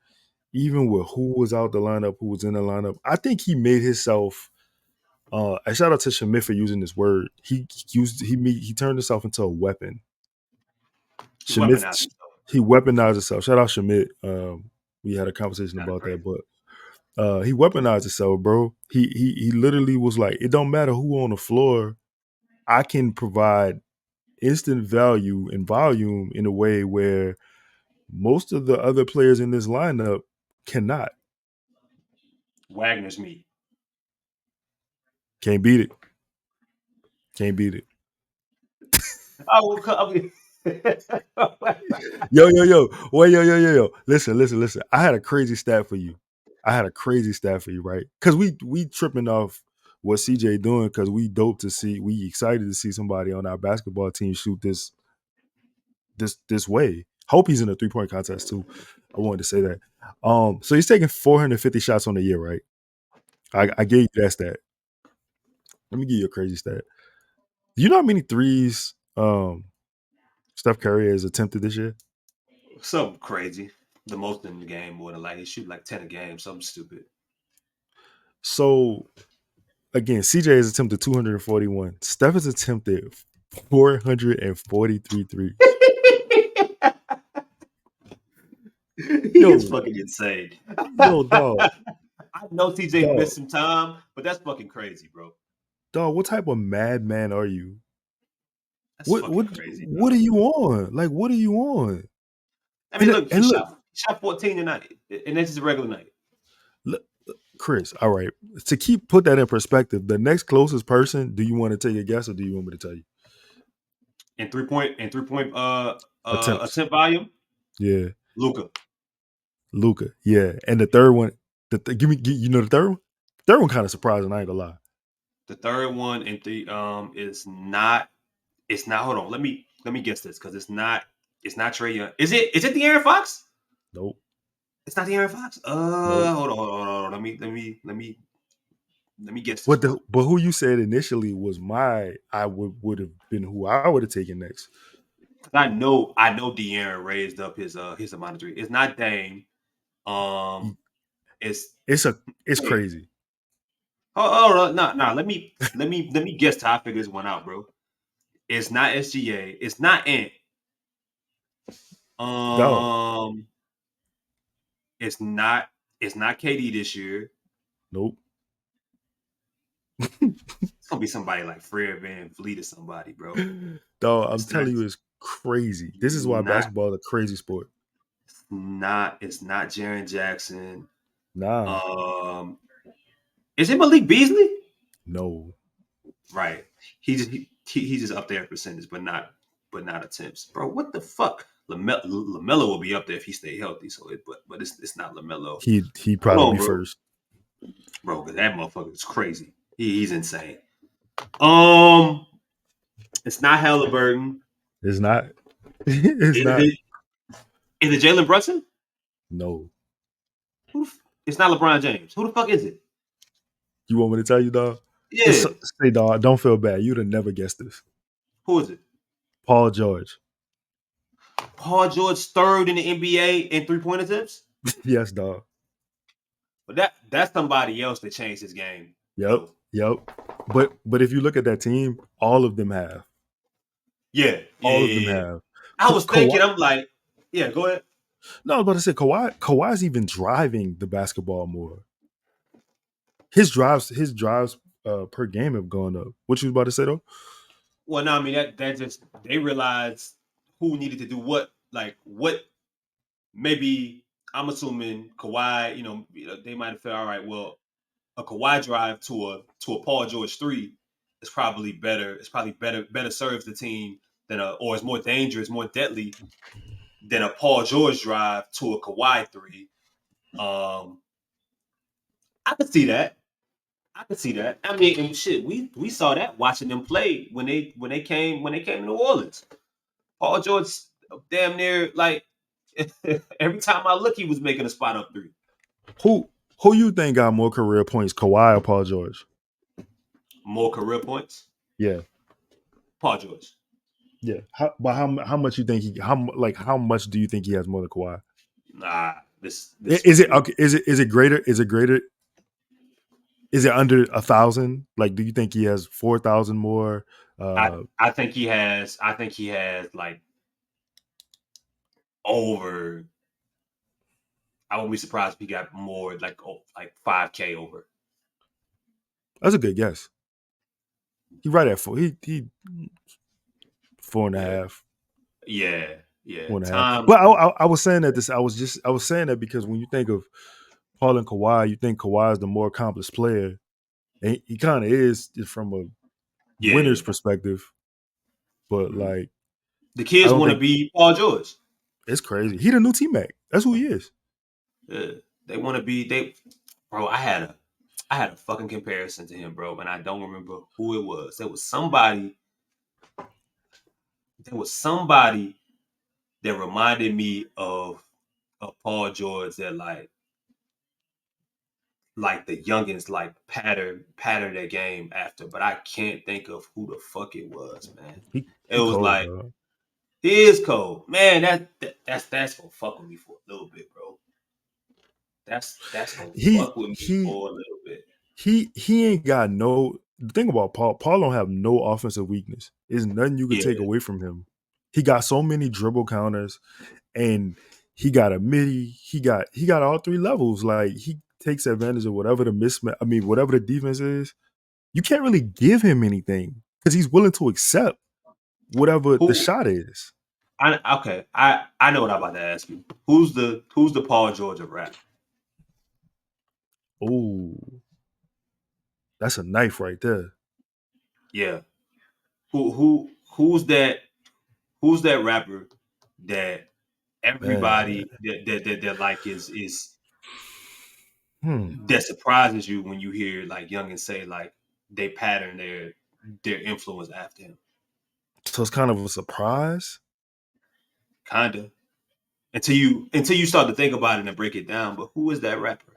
even with who was out the lineup, who was in the lineup. I think he made himself. A shout out to Schmidt for using this word. He turned himself into a weapon. He Schmidt weaponized himself. he weaponized himself. Shout out Schmidt. We had a conversation Kind of about that, crazy. but he weaponized himself, bro. He literally was like, it don't matter who on the floor. I can provide instant value and volume in a way where most of the other players in this lineup cannot. Wagner's meat. Can't beat it. Can't beat it. Oh, well, I mean, Yo. Wait, yo. Listen. I had a crazy stat for you. Right? Because we tripping off what CJ doing because we excited to see somebody on our basketball team shoot this way. Hope he's in a 3-point contest too. I wanted to say that. So he's taking 450 shots on the year, right? I gave you that stat. Let me give you a crazy stat. Do you know how many threes Steph Curry has attempted this year? something crazy. The most in the game, more than like he shoot like 10 a game, something stupid. So again, CJ has attempted 241. Steph has attempted 443 threes. He is Yo, fucking insane. yo, dog, I know TJ dog, missed some time, but that's fucking crazy, bro. dog. What type of madman are you? That's What fucking what crazy, what are dog. you on? Like, what are you on? I mean, look, And look, he shot 14 tonight, and that's just a regular night. look, Chris. All right, to put that in perspective, the next closest person. Do you want to take a guess, or do you want me to tell you? And 3-point Attempts. attempt volume, Yeah, Luca. Luca. Yeah, and the third one. You know the third one? Third one kind of surprising. I ain't gonna lie. The third one and is not. It's not. Hold on. Let me guess this because it's not. It's not Trey Young. Is it? Is it De'Aaron Fox? Nope. It's not De'Aaron Fox. Nope. Hold on. Let me guess this. But who you said initially was I would have been who I would have taken next. I know De'Aaron raised up his amount of three. It's not Dame. It's crazy. Oh, no. Let me guess how I figure this one out, bro. It's not SGA. It's not Ant. No. It's not KD this year. Nope. It's gonna be somebody like Fred VanVleet or somebody, bro. Dog, I'm telling you, it's crazy. This is why basketball is a crazy sport. It's not Jaren Jackson. Nah. Is it Malik Beasley? No. Right. He's just up there in percentage, but not attempts. Bro, what the fuck? LaMelo will be up there if he stay healthy. So but it's not LaMelo. He probably be first. Bro, because that motherfucker is crazy. He's insane. It's not Halliburton. It's not. It's not. Is it Jalen Brunson? No. It's not LeBron James. Who the fuck is it? You want me to tell you, dog? Yeah. Say, dog, don't feel bad. You'd have never guessed this. Who is it? Paul George. Paul George third in the NBA in 3-point attempts? Yes, dog. But that's somebody else that changed his game. Yep. But if you look at that team, all of them have. Yeah. All of them have. I was thinking, I'm like, yeah, go ahead. No, I was about to say Kawhi's even driving the basketball more. His drives per game have gone up. What you was about to say though? Well, no, I mean that just they realized who needed to do what. Like what? Maybe I'm assuming Kawhi. They might have felt all right. Well, a Kawhi drive to a Paul George 3 is probably better. It's probably better serves the team than or is more dangerous, more deadly than a Paul George drive to a Kawhi 3. I could see that. I mean, shit, we saw that watching them play when they came to New Orleans. Paul George, damn near like every time I look, he was making a spot up 3. Who you think got more career points, Kawhi or Paul George? More career points? Yeah, Paul George. Yeah, how much you think how much do you think he has more than Kawhi? Nah, this is it okay? Is it greater? Is it greater? Is it under 1,000? Like, do you think he has 4,000 more? I think he has. Like over. I wouldn't be surprised if he got more, like 5K over. That's a good guess. He right at 4. He 4.5. Yeah. 4.5. But I was saying that I was saying that because when you think of Paul and Kawhi, you think Kawhi is the more accomplished player, and he kind of is from a winner's perspective. But like, the kids want to be Paul George. It's crazy. He the new T-Mac. That's who he is. Yeah, they want to be. Bro, I had a fucking comparison to him, bro, and I don't remember who it was. There was somebody that reminded me of Paul George that like the youngins like pattern their game after, but I can't think of who the fuck it was, man. It was cold, like bro. He is cold, man. That's gonna fuck with me for a little bit, bro. That's gonna fuck with me for a little bit. He ain't got no. The thing about Paul don't have no offensive weakness. There's nothing you can take away from him. He got so many dribble counters, and he got a midi. He got all 3 levels. Like, he takes advantage of whatever whatever the defense is. You can't really give him anything because he's willing to accept whatever the shot is. I know what I'm about to ask you. Who's the Paul George of rap? Oh, that's a knife right there. Yeah. Who's that rapper that everybody that like is that surprises you when you hear like youngins say like they pattern their influence after him? So it's kind of a surprise. Kinda. Until you start to think about it and break it down. But who is that rapper?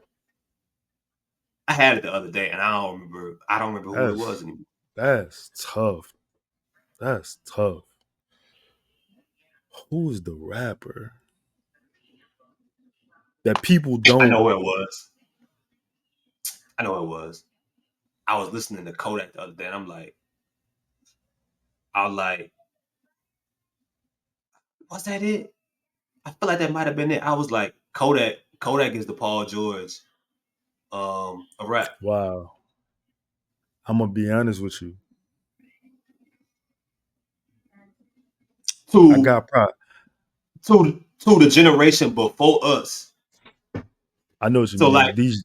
I had it the other day and I don't remember who it was That's anymore. that's tough. That's tough. Who's the rapper that people I don't? know who it was. I know who it was. I was listening to Kodak the other day and I was like, was that it? I feel like that might have been it. I was like, Kodak is the Paul George a rap. Wow. I'm gonna be honest with you. I To got pride. to the generation before us. I know what you So mean. like, This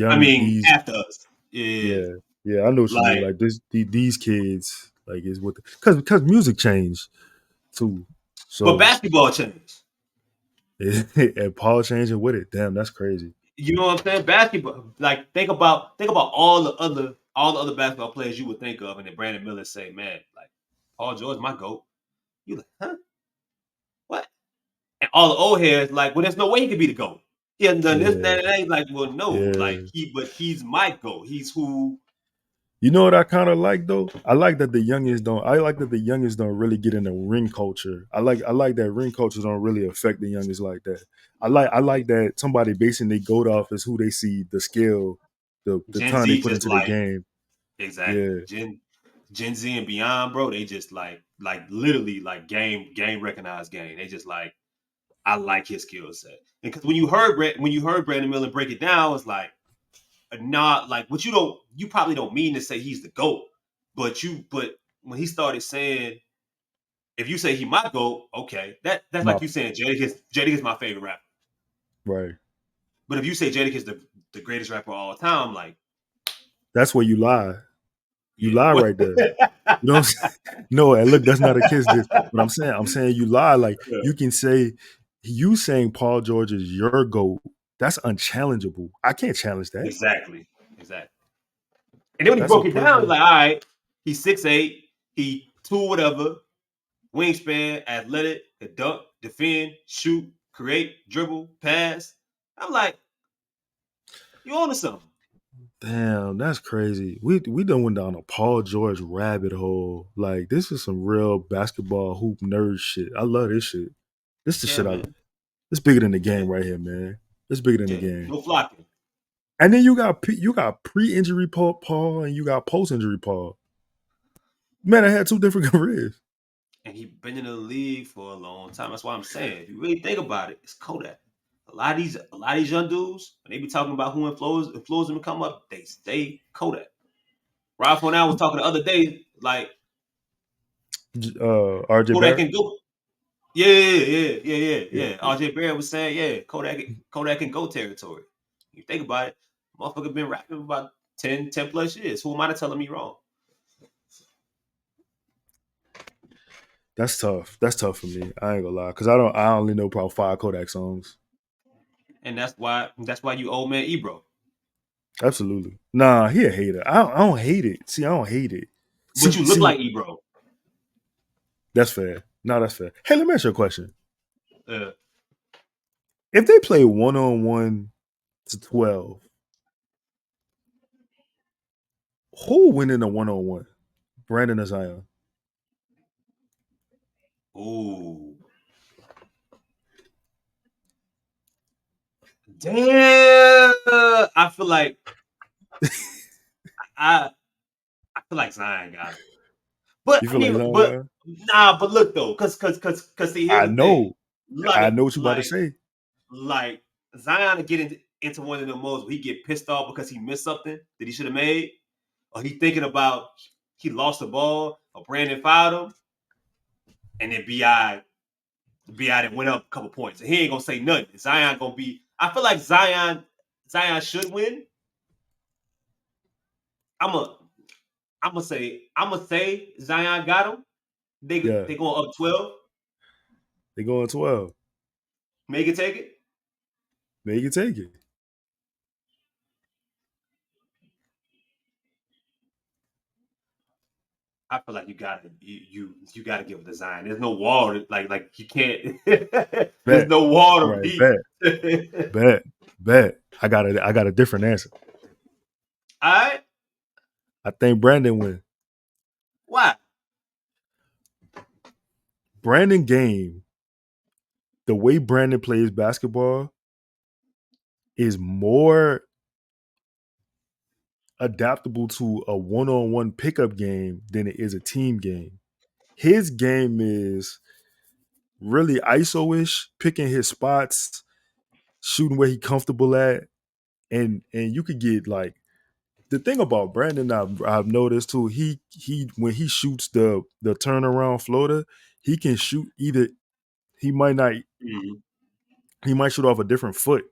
I young mean, these after us. Yeah. yeah yeah I know what you mean. Like, Like these kids like is what because music changed too. but So basketball changed. and Paul changing with it. Damn, that's crazy. You know what I'm saying? Basketball. Like, think about all the other basketball players you would think of, and then Brandon Miller say, "Man, like Paul George, my goat." You like, huh? What? And all the old heads like, well, there's no way he could be the goat. He hasn't done this, Yeah that, and that. Like, well, no, like yeah. but he's my goat. He's who. You know what I kind of like though? I like that the youngins don't. I like that the youngins don't really get in the ring culture. I like that ring culture don't really affect the youngins like that. I like that somebody basing their goat off is who they see the skill, the Gen time they Z put just into the like game. exactly Yeah, Gen Z and beyond, bro. They just like literally like game recognized game. They just like I like his skill set. Because when you heard Brandon Miller break it down, it's like not like what you probably don't mean to say he's the GOAT, but when he started saying if you say he my GOAT, okay, that's my like you saying Jadakiss my favorite rapper. right. But if you say Jadakiss the greatest rapper of all time, like That's where you lie. You yeah, lie what? right there. You know what I'm saying? No, and look, that's not a kiss this. But I'm saying you lie. Like Yeah, you can say you saying Paul George is your goat. That's unchallengeable. I can't challenge that. exactly. And then when he That's a broke it down, he's personal. like, all right, he's 6'8", he two whatever, wingspan, athletic, can dunk, defend, shoot, create, dribble, pass. I'm like, you on to something. Damn, that's crazy. We done went down a Paul George rabbit hole. Like this is some real basketball hoop nerd shit. I love this shit. This the Yeah, shit I. man. It's bigger than the Yeah, game right here, man. It's bigger than the yeah. game. No flocking. And then you got pre-injury Paul and you got post-injury Paul. Man, I had two different careers. And he been in the league for a long time. That's why I'm saying, if you really think about it, it's Kodak. A lot of these young dudes, when they be talking about who influenced them to come up, they stay Kodak. Ralph and I was talking the other day, like RJ Kodak Barrett. can go. Yeah, Yeah. RJ Barrett was saying, yeah, Kodak can go territory. You think about it, motherfucker been rapping for about 10 plus years. Who am I to tell me wrong? that's tough. That's tough for me. I ain't gonna lie, cause I only know probably 5 Kodak songs. And that's why you old man Ebro. Absolutely. Nah, he a hater. I don't hate it. See, I don't hate it. But See, you look see, like Ebro. that's fair. No, that's fair. Hey, let me ask you a question. Uh, If they play 1-on-1 to 12, who win in a 1-on-1? Brandon or Zion? ooh. Damn. I I feel like Zion got him. But You I feel like mean, Zion but got it? nah, but look though, cause see, here's I the thing. know. I Like know what you about to like say. like Zion to get into one of the modes where he get pissed off because he missed something that he should have made, or he thinking about he lost the ball, or Brandon fouled him, and then Bi that went up a couple points. And he ain't gonna say nothing. Zion gonna be. I feel like Zion should win. I'm a I'm gonna say Zion got him. Yeah, They going up 12. they going 12. Make it take it. They can take it. I feel like you gotta give it to Zion. There's no wall. Like you can't. There's Bet. no wall All to right, beat. bet, bet, bet. I got a different answer. All right. I think Brandon win. Why? Brandon game, the way Brandon plays basketball is more adaptable to a one-on-one pickup game than it is a team game. His game is really ISO-ish, picking his spots, shooting where he comfortable at, and you could get like the thing about Brandon I've noticed too. He when he shoots the turnaround floater, he can shoot either he might not Mhm. he might shoot off a different foot.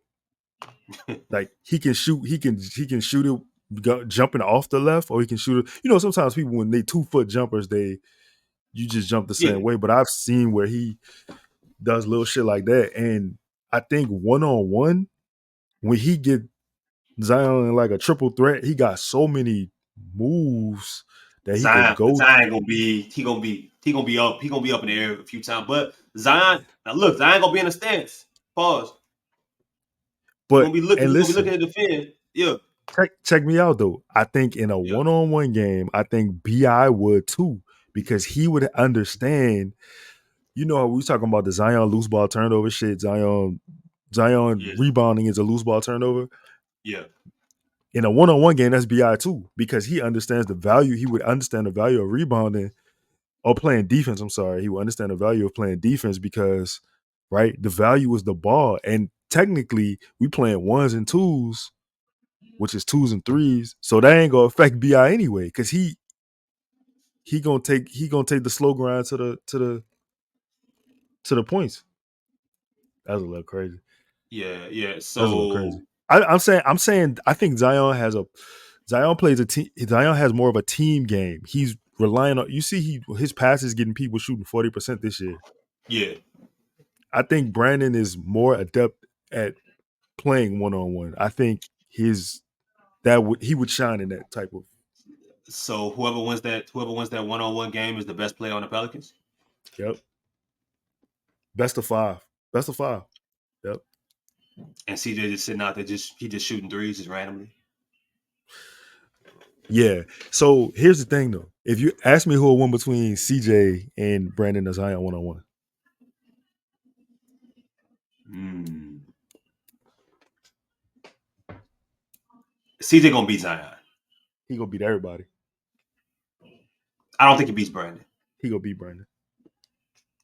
Like he can shoot it jumping off the left, or he can shoot it. Sometimes people when they 2 foot jumpers, you just jump the Yeah. same way. But I've seen where he does little shit like that, and I think one on one when he get Zion in like a triple threat, he got so many moves that he could go. Zion gonna be up. He gonna be up in the air a few times. But Zion, now look, Zion gonna be in the stance. Pause. He gonna But be looking. and He gonna be listen, looking to defend. Yeah. check me out though. I think in a Yeah. one on one game, I think Bi would too because he would understand. We talking about the Zion loose ball turnover shit. Zion Yes. rebounding is a loose ball turnover. Yeah. In a one on one game, that's Bi too because he understands the value. He would understand the value of rebounding or playing defense. I'm sorry, he would understand the value of playing defense because right, the value is the ball, and technically we playing ones and twos, which is twos and threes. So that ain't gonna affect Bi anyway because he gonna take the slow grind to the points. That's a little crazy. Yeah. Yeah. That's a little crazy. So I'm saying I think Zion plays a team. Zion has more of a team game. He's relying on. You see, his passes getting people shooting 40% this year. yeah. I think Brandon is more adept at playing one on one. I think he would shine in that type of. So whoever wins that one-on-one game is the best player on the Pelicans. Yep. Best of five. Best of five. Yep. And CJ just sitting out there, just shooting threes just randomly. Yeah. So here's the thing though. If you ask me who will win between CJ and Brandon or Zion one on one, Hmm. CJ gonna beat Zion. he gonna beat everybody. I don't think he beats Brandon. He gonna beat Brandon.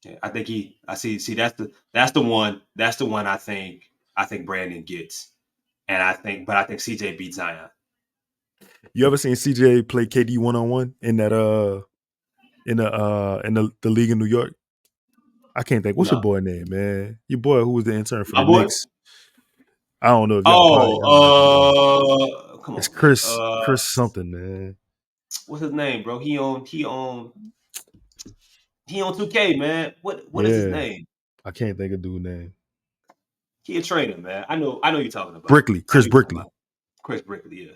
Yeah, I think he. I see. That's the one. That's the one. I think Brandon gets, but I think CJ beats Zion. You ever seen CJ play KD one on one in that in the league in New York? I can't think. What's your No, boy name, man? Your boy who was the intern for my the boy. Knicks. I don't know if y'all probably y'all might be wrong. Come It's on, man. Chris something, man. What's his name, bro? He on 2K, man. What is his Yeah, name? I can't think of dude's name. He a trainer, man. I know you're talking about. Brickley, I know Chris you're talking Brickley. about Chris Brickley. Yeah.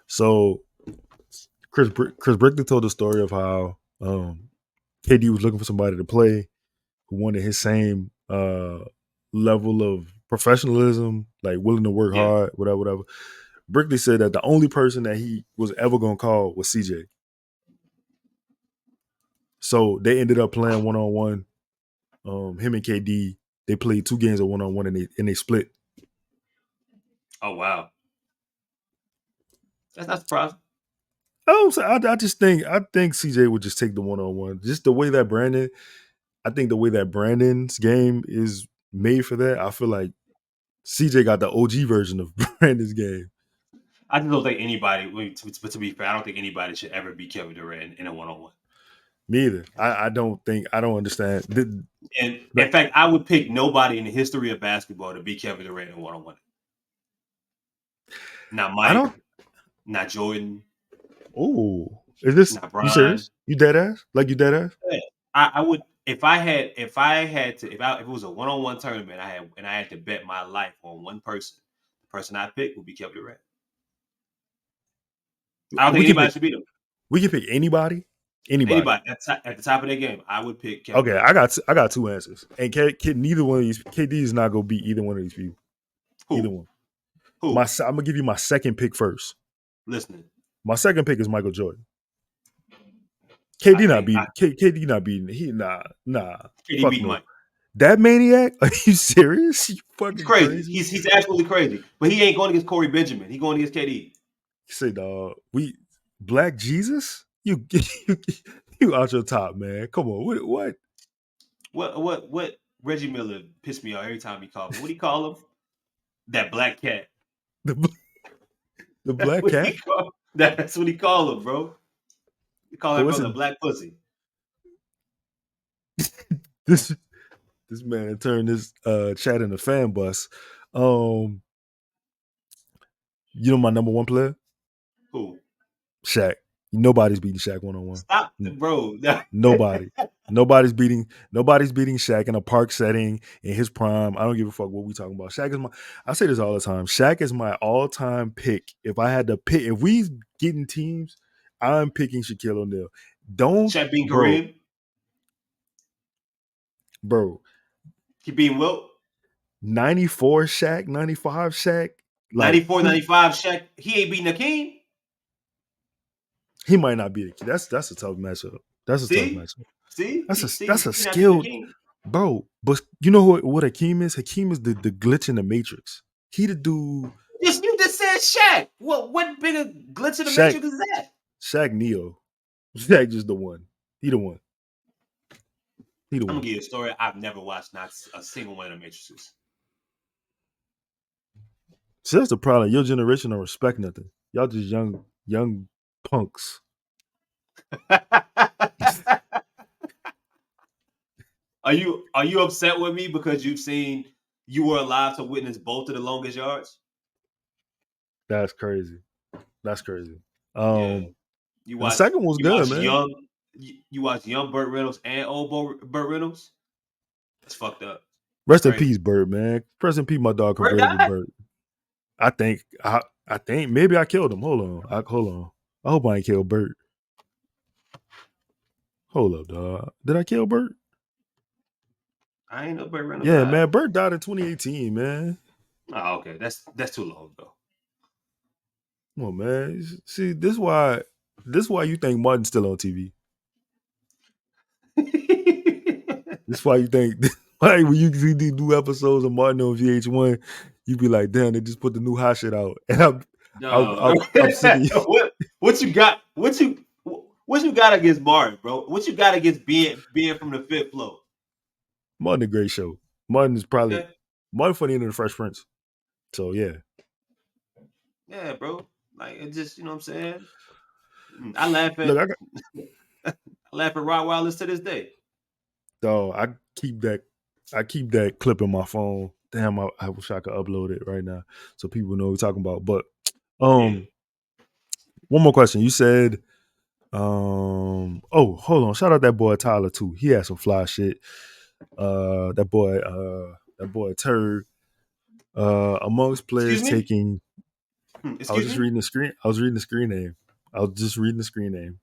So Chris Brickley told the story of how KD was looking for somebody to play who wanted his same level of professionalism, like willing to work Yeah. hard, whatever, whatever. Brickley said that the only person that he was ever gonna call was CJ. So they ended up playing one on one. Him and KD, they played 2 games of one on one, and they split. Oh wow. That's not surprising. I think CJ would just take the one on one. Just the way that Brandon's game is made for that. I feel like CJ got the OG version of Brandon's game. I just don't think anybody. To be fair, I don't think anybody should ever be Kevin Durant in a one-on-one. Neither. I don't understand. And in Like, fact, I would pick nobody in the history of basketball to be Kevin Durant in one-on-one. Not I Mike, don't. not Jordan, Oh, is this not you Brian. serious? You dead ass? Like you dead ass? Yeah. I would if it was a one-on-one tournament I had to bet my life on one person. The person I picked would be Kevin Durant. I don't We think can anybody pick. should beat him. We can pick anybody. Anybody. At the top of their game, I would pick Kevin Okay, Durant. I got two answers, and neither one of these KD is not gonna beat either one of these people. Either Who? one. Who? I'm gonna give you my second pick first. Listening. My second pick is Michael Jordan. I KD not think beating. KD not beating. He nah. KD Fuck beat no. Mike. That maniac? Are you serious? You He's fucking crazy. crazy? He's absolutely crazy. But he ain't going against Corey Benjamin. He going against KD. Say dog. We Black Jesus? You out your top, man. Come on. What? What Reggie Miller pissed me off every time he called him. What do you call him? That black cat. The the That's black what he cat? call. That's what he called him, bro. He called So that what's brother it? a black pussy. This this man turned this chat into fan bus. Um, you know my number one player? Who? Shaq. Nobody's beating Shaq one on one. Stop, bro. Nobody. Nobody's beating Shaq in a park setting in his prime. I don't give a fuck what we talking about. I say this all the time. Shaq is my all-time pick. If I had to pick, if we getting teams, I'm picking Shaquille O'Neal. Don't Shaq being bro, Kareem. bro. He being Wilt. 94 Shaq, 95 Shaq. Like 94, 95 Shaq. He ain't beating Akeem. he might not be the key. That's a tough matchup. That's a tough See? matchup. See? That's a He not beating skilled Akeem. bro. But you know what Hakeem is? Hakeem is the glitch in the matrix. He the dude. You just said Shaq. What bigger glitch in the Shaq, matrix is that? Shaq Neo. Shaq just the one. He the one. He the I'm gonna one. give you a story. I've never watched not a single one of the matrices. See, that's the problem. Your generation don't respect nothing. Y'all just young punks. Are you upset with me because you were alive to witness both of the longest yards? That's crazy. That's crazy. Yeah. You And the watch second one's you good, watch man. you watch young Burt Reynolds and old Burt Reynolds. It's fucked up. Rest in Crazy. peace, Bird, man. Rest in peace, my dog Burt convertible died? Bird. I think maybe I killed him. Hold on. I hope I ain't killed Bert. Hold up, dog. Did I kill Bert? I ain't know Burt Reynolds Yeah, died. man. Bert died in 2018, man. Oh, okay. That's too long ago. Come on, man. See, this why you think Martin's still on TV. This why you think like when you see these new episodes of Martin on VH1, you be like, damn, they just put the new hot shit out. And No. I'm sick of you. What you got? What you got against Martin, bro? What you got against being from the fifth floor? Martin a great show. Martin is probably Okay. Martin funny in the Fresh Prince. So yeah. Yeah, bro. Like it just, you know what I'm saying? I laugh Look, at I laugh at Rottweilers to this day. dog, I keep that clip in my phone. Damn, I wish I could upload it right now so people know what we're talking about. But Yeah. one more question. You said oh, hold on. Shout out that boy Tyler too. He had some fly shit. That boy Turd. Amongst Excuse players me? taking I was Excuse just me? reading the screen. I was reading the screen name. I was just reading the screen name.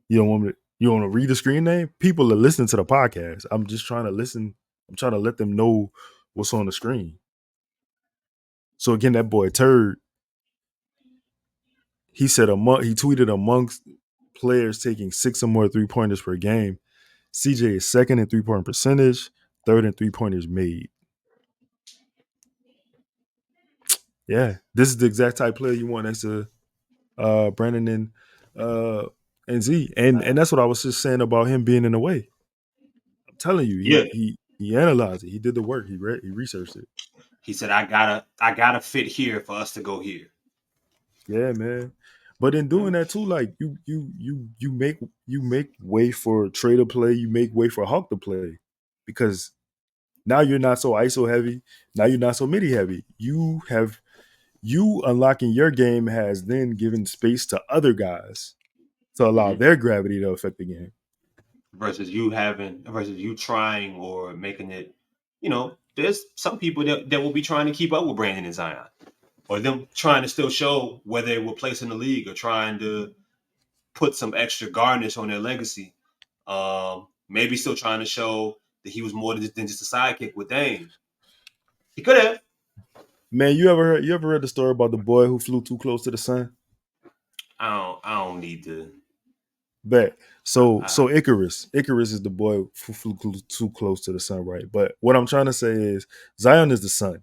You don't want me to, you want to read the screen name? People are listening to the podcast. I'm just trying to listen. I'm trying to let them know what's on the screen. So again, that boy Turd, he said he tweeted amongst players taking 6 or more 3-pointers per game. CJ is second in 3-point percentage, third in 3-pointers made. Yeah, this is the exact type player you want next to Brandon and Z. And that's what I was just saying about him being in the way. I'm telling you, Yeah. he analyzed it. He did the work. He researched it. He said, I gotta fit here for us to go here. Yeah, man. But in doing that too, like you make way for Trey to play, you make way for Hawk to play. Because now you're not so ISO heavy. Now you're not so midi heavy. You unlocking your game has then given space to other guys to allow their gravity to affect the game. Versus you trying or making it, there's some people that will be trying to keep up with Brandon and Zion. Or them trying to still show where they will place in the league or trying to put some extra garnish on their legacy. Maybe still trying to show that he was more than just a sidekick with Dame. He could have. Man, you ever read the story about the boy who flew too close to the sun? I don't need to. Bet. So Icarus is the boy who flew too close to the sun, right? But what I'm trying to say is Zion is the sun.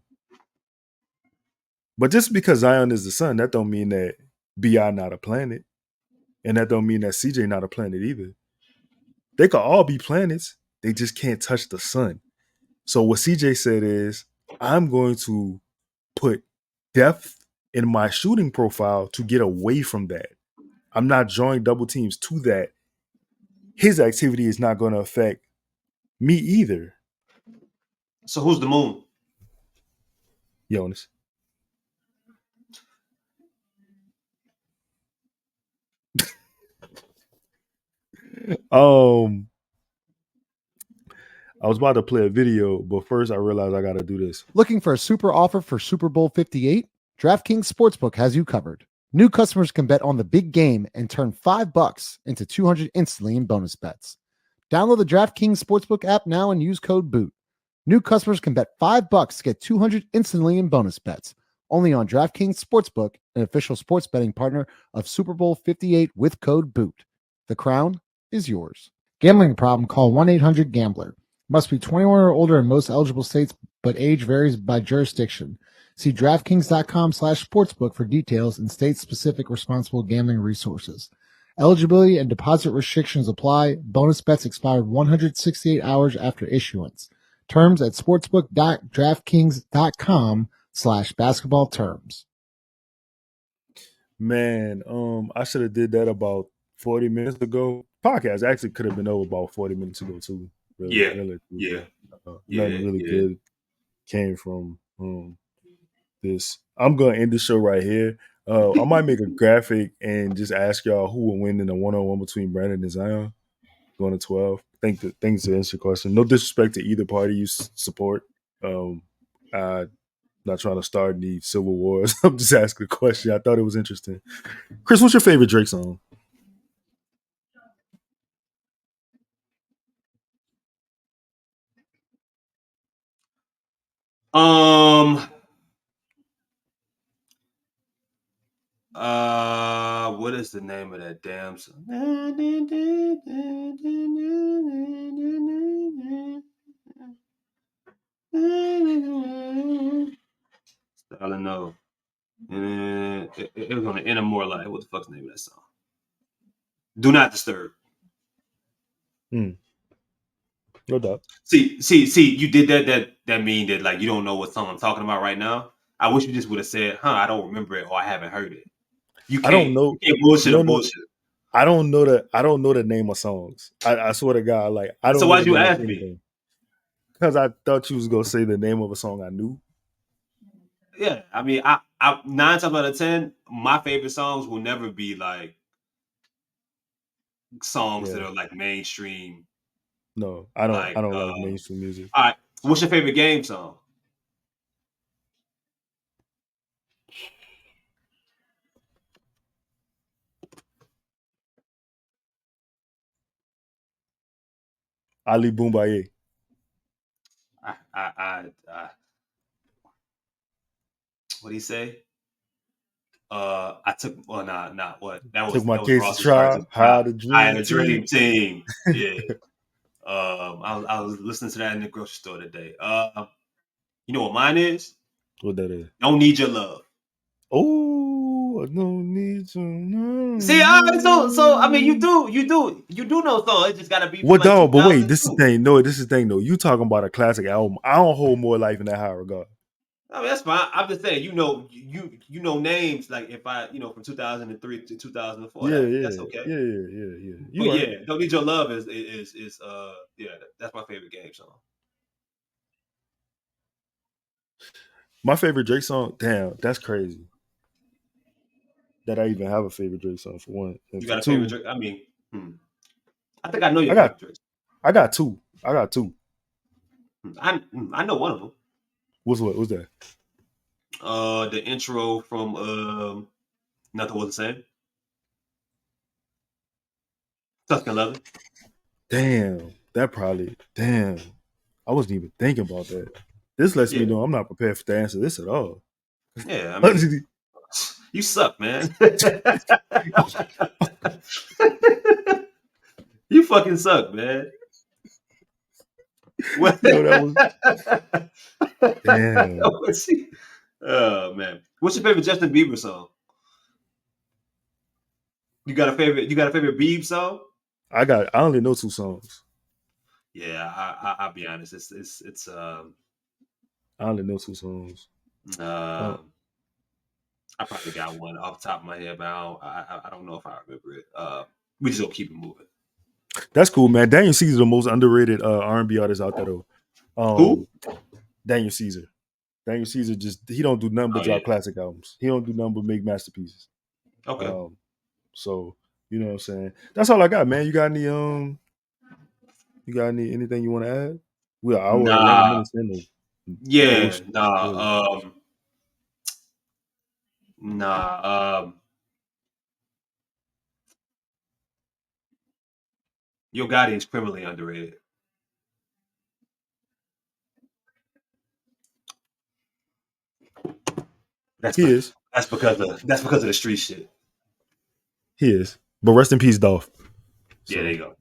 But just because Zion is the sun, that don't mean that BI not a planet. And that don't mean that CJ not a planet either. They could all be planets. They just can't touch the sun. So what CJ said is, I'm going to put depth in my shooting profile to get away from that. I'm not drawing double teams to that. His activity is not going to affect me either. So who's the moon? Jonas. I was about to play a video, but first I realized I got to do this. Looking for a super offer for Super Bowl 58? DraftKings Sportsbook has you covered. New customers can bet on the big game and turn $5 into $200 instantly in bonus bets. Download the DraftKings Sportsbook app now and use code BOOT. New customers can bet $5 to get $200 instantly in bonus bets. Only on DraftKings Sportsbook, an official sports betting partner of Super Bowl 58 with code BOOT. The crown is yours. Gambling problem? Call 1-800-GAMBLER. Must be 21 or older in most eligible states, but age varies by jurisdiction. See DraftKings.com/sportsbook for details and state-specific responsible gambling resources. Eligibility and deposit restrictions apply. Bonus bets expire 168 hours after issuance. Terms at sportsbook.draftkings.com/basketball terms. Man, I should have did that about 40 minutes ago. Podcast actually could have been over about 40 minutes ago too. Really, Nothing really good came from this. I'm gonna end the show right here. I might make a graphic and just ask y'all who will win in a 1-on-1 between Brandon and Zion going to 12. Thanks to answer your question. No disrespect to either party you support. I'm not trying to start any civil wars. I'm just asking a question. I thought it was interesting. Chris, what's your favorite Drake song? What is the name of that damn song? I don't know. It was on the Inner More Light. What the fuck's the name of that song? Do Not Disturb. No doubt. See, you did that mean that like you don't know what song I'm talking about right now. I wish you just would have said, I don't remember it or I haven't heard it. You can't, I don't know. You can't bullshit bullshit. I don't know the name of songs. I swear to God, like I don't. So why'd you ask me? Because I thought you was gonna say the name of a song I knew. Yeah, I mean, I 9 times out of 10, my favorite songs will never be like songs that are like mainstream. No, I don't. I don't like mainstream music. All right, what's your favorite game song? Ali Boombaye. What do you say? I took what that was took my that case was to try. I had a dream team. Yeah. I was listening to that in the grocery store today. You know what mine is? What that is? Don't Need Your Love. Oh, I don't need you. See, so I mean, you do know songs. It just gotta be. What dog? But wait, this is the thing. No, this is the thing. though. You talking about a classic album? I don't hold More Life in that high regard. I mean, that's fine. I'm just saying, you know names like if I from 2003 to 2004. That's okay. Yeah. Don't Need Your Love is that's my favorite game song. My favorite Drake song. Damn, that's crazy. That I even have a favorite Drake song for one. And you got a two, favorite Drake? I mean, I think I know your favorite Drake. I got two. I know one of them. What's that? The intro from Nothing Was the Same. Tuscan leather. Damn, that probably. Damn, I wasn't even thinking about that. This lets me Yeah. know I'm not prepared to answer this at all. Yeah, I mean, you suck, man. You fucking suck, man. What? Yo, that was damn. Oh man, what's your favorite Justin Bieber song? You got a favorite? You got a favorite Bieb song? I only know 2 songs. Yeah, I'll be honest. It's I only know 2 songs. I probably got one off the top of my head, but I don't know if I remember it. We just gonna keep it moving. That's cool, man. Daniel Caesar, the most underrated R&B artist out there, though. Who? Daniel Caesar. Daniel Caesar he don't do nothing but drop classic albums. He don't do nothing but make masterpieces. Okay. So you know what I'm saying. That's all I got, man. You got any anything you want to add? We are hour 11 minutes in. Yeah. Bullshit. Yo Gotti is criminally underrated. That's because of the street shit. He is. But rest in peace, Dolph. Yeah, there you go.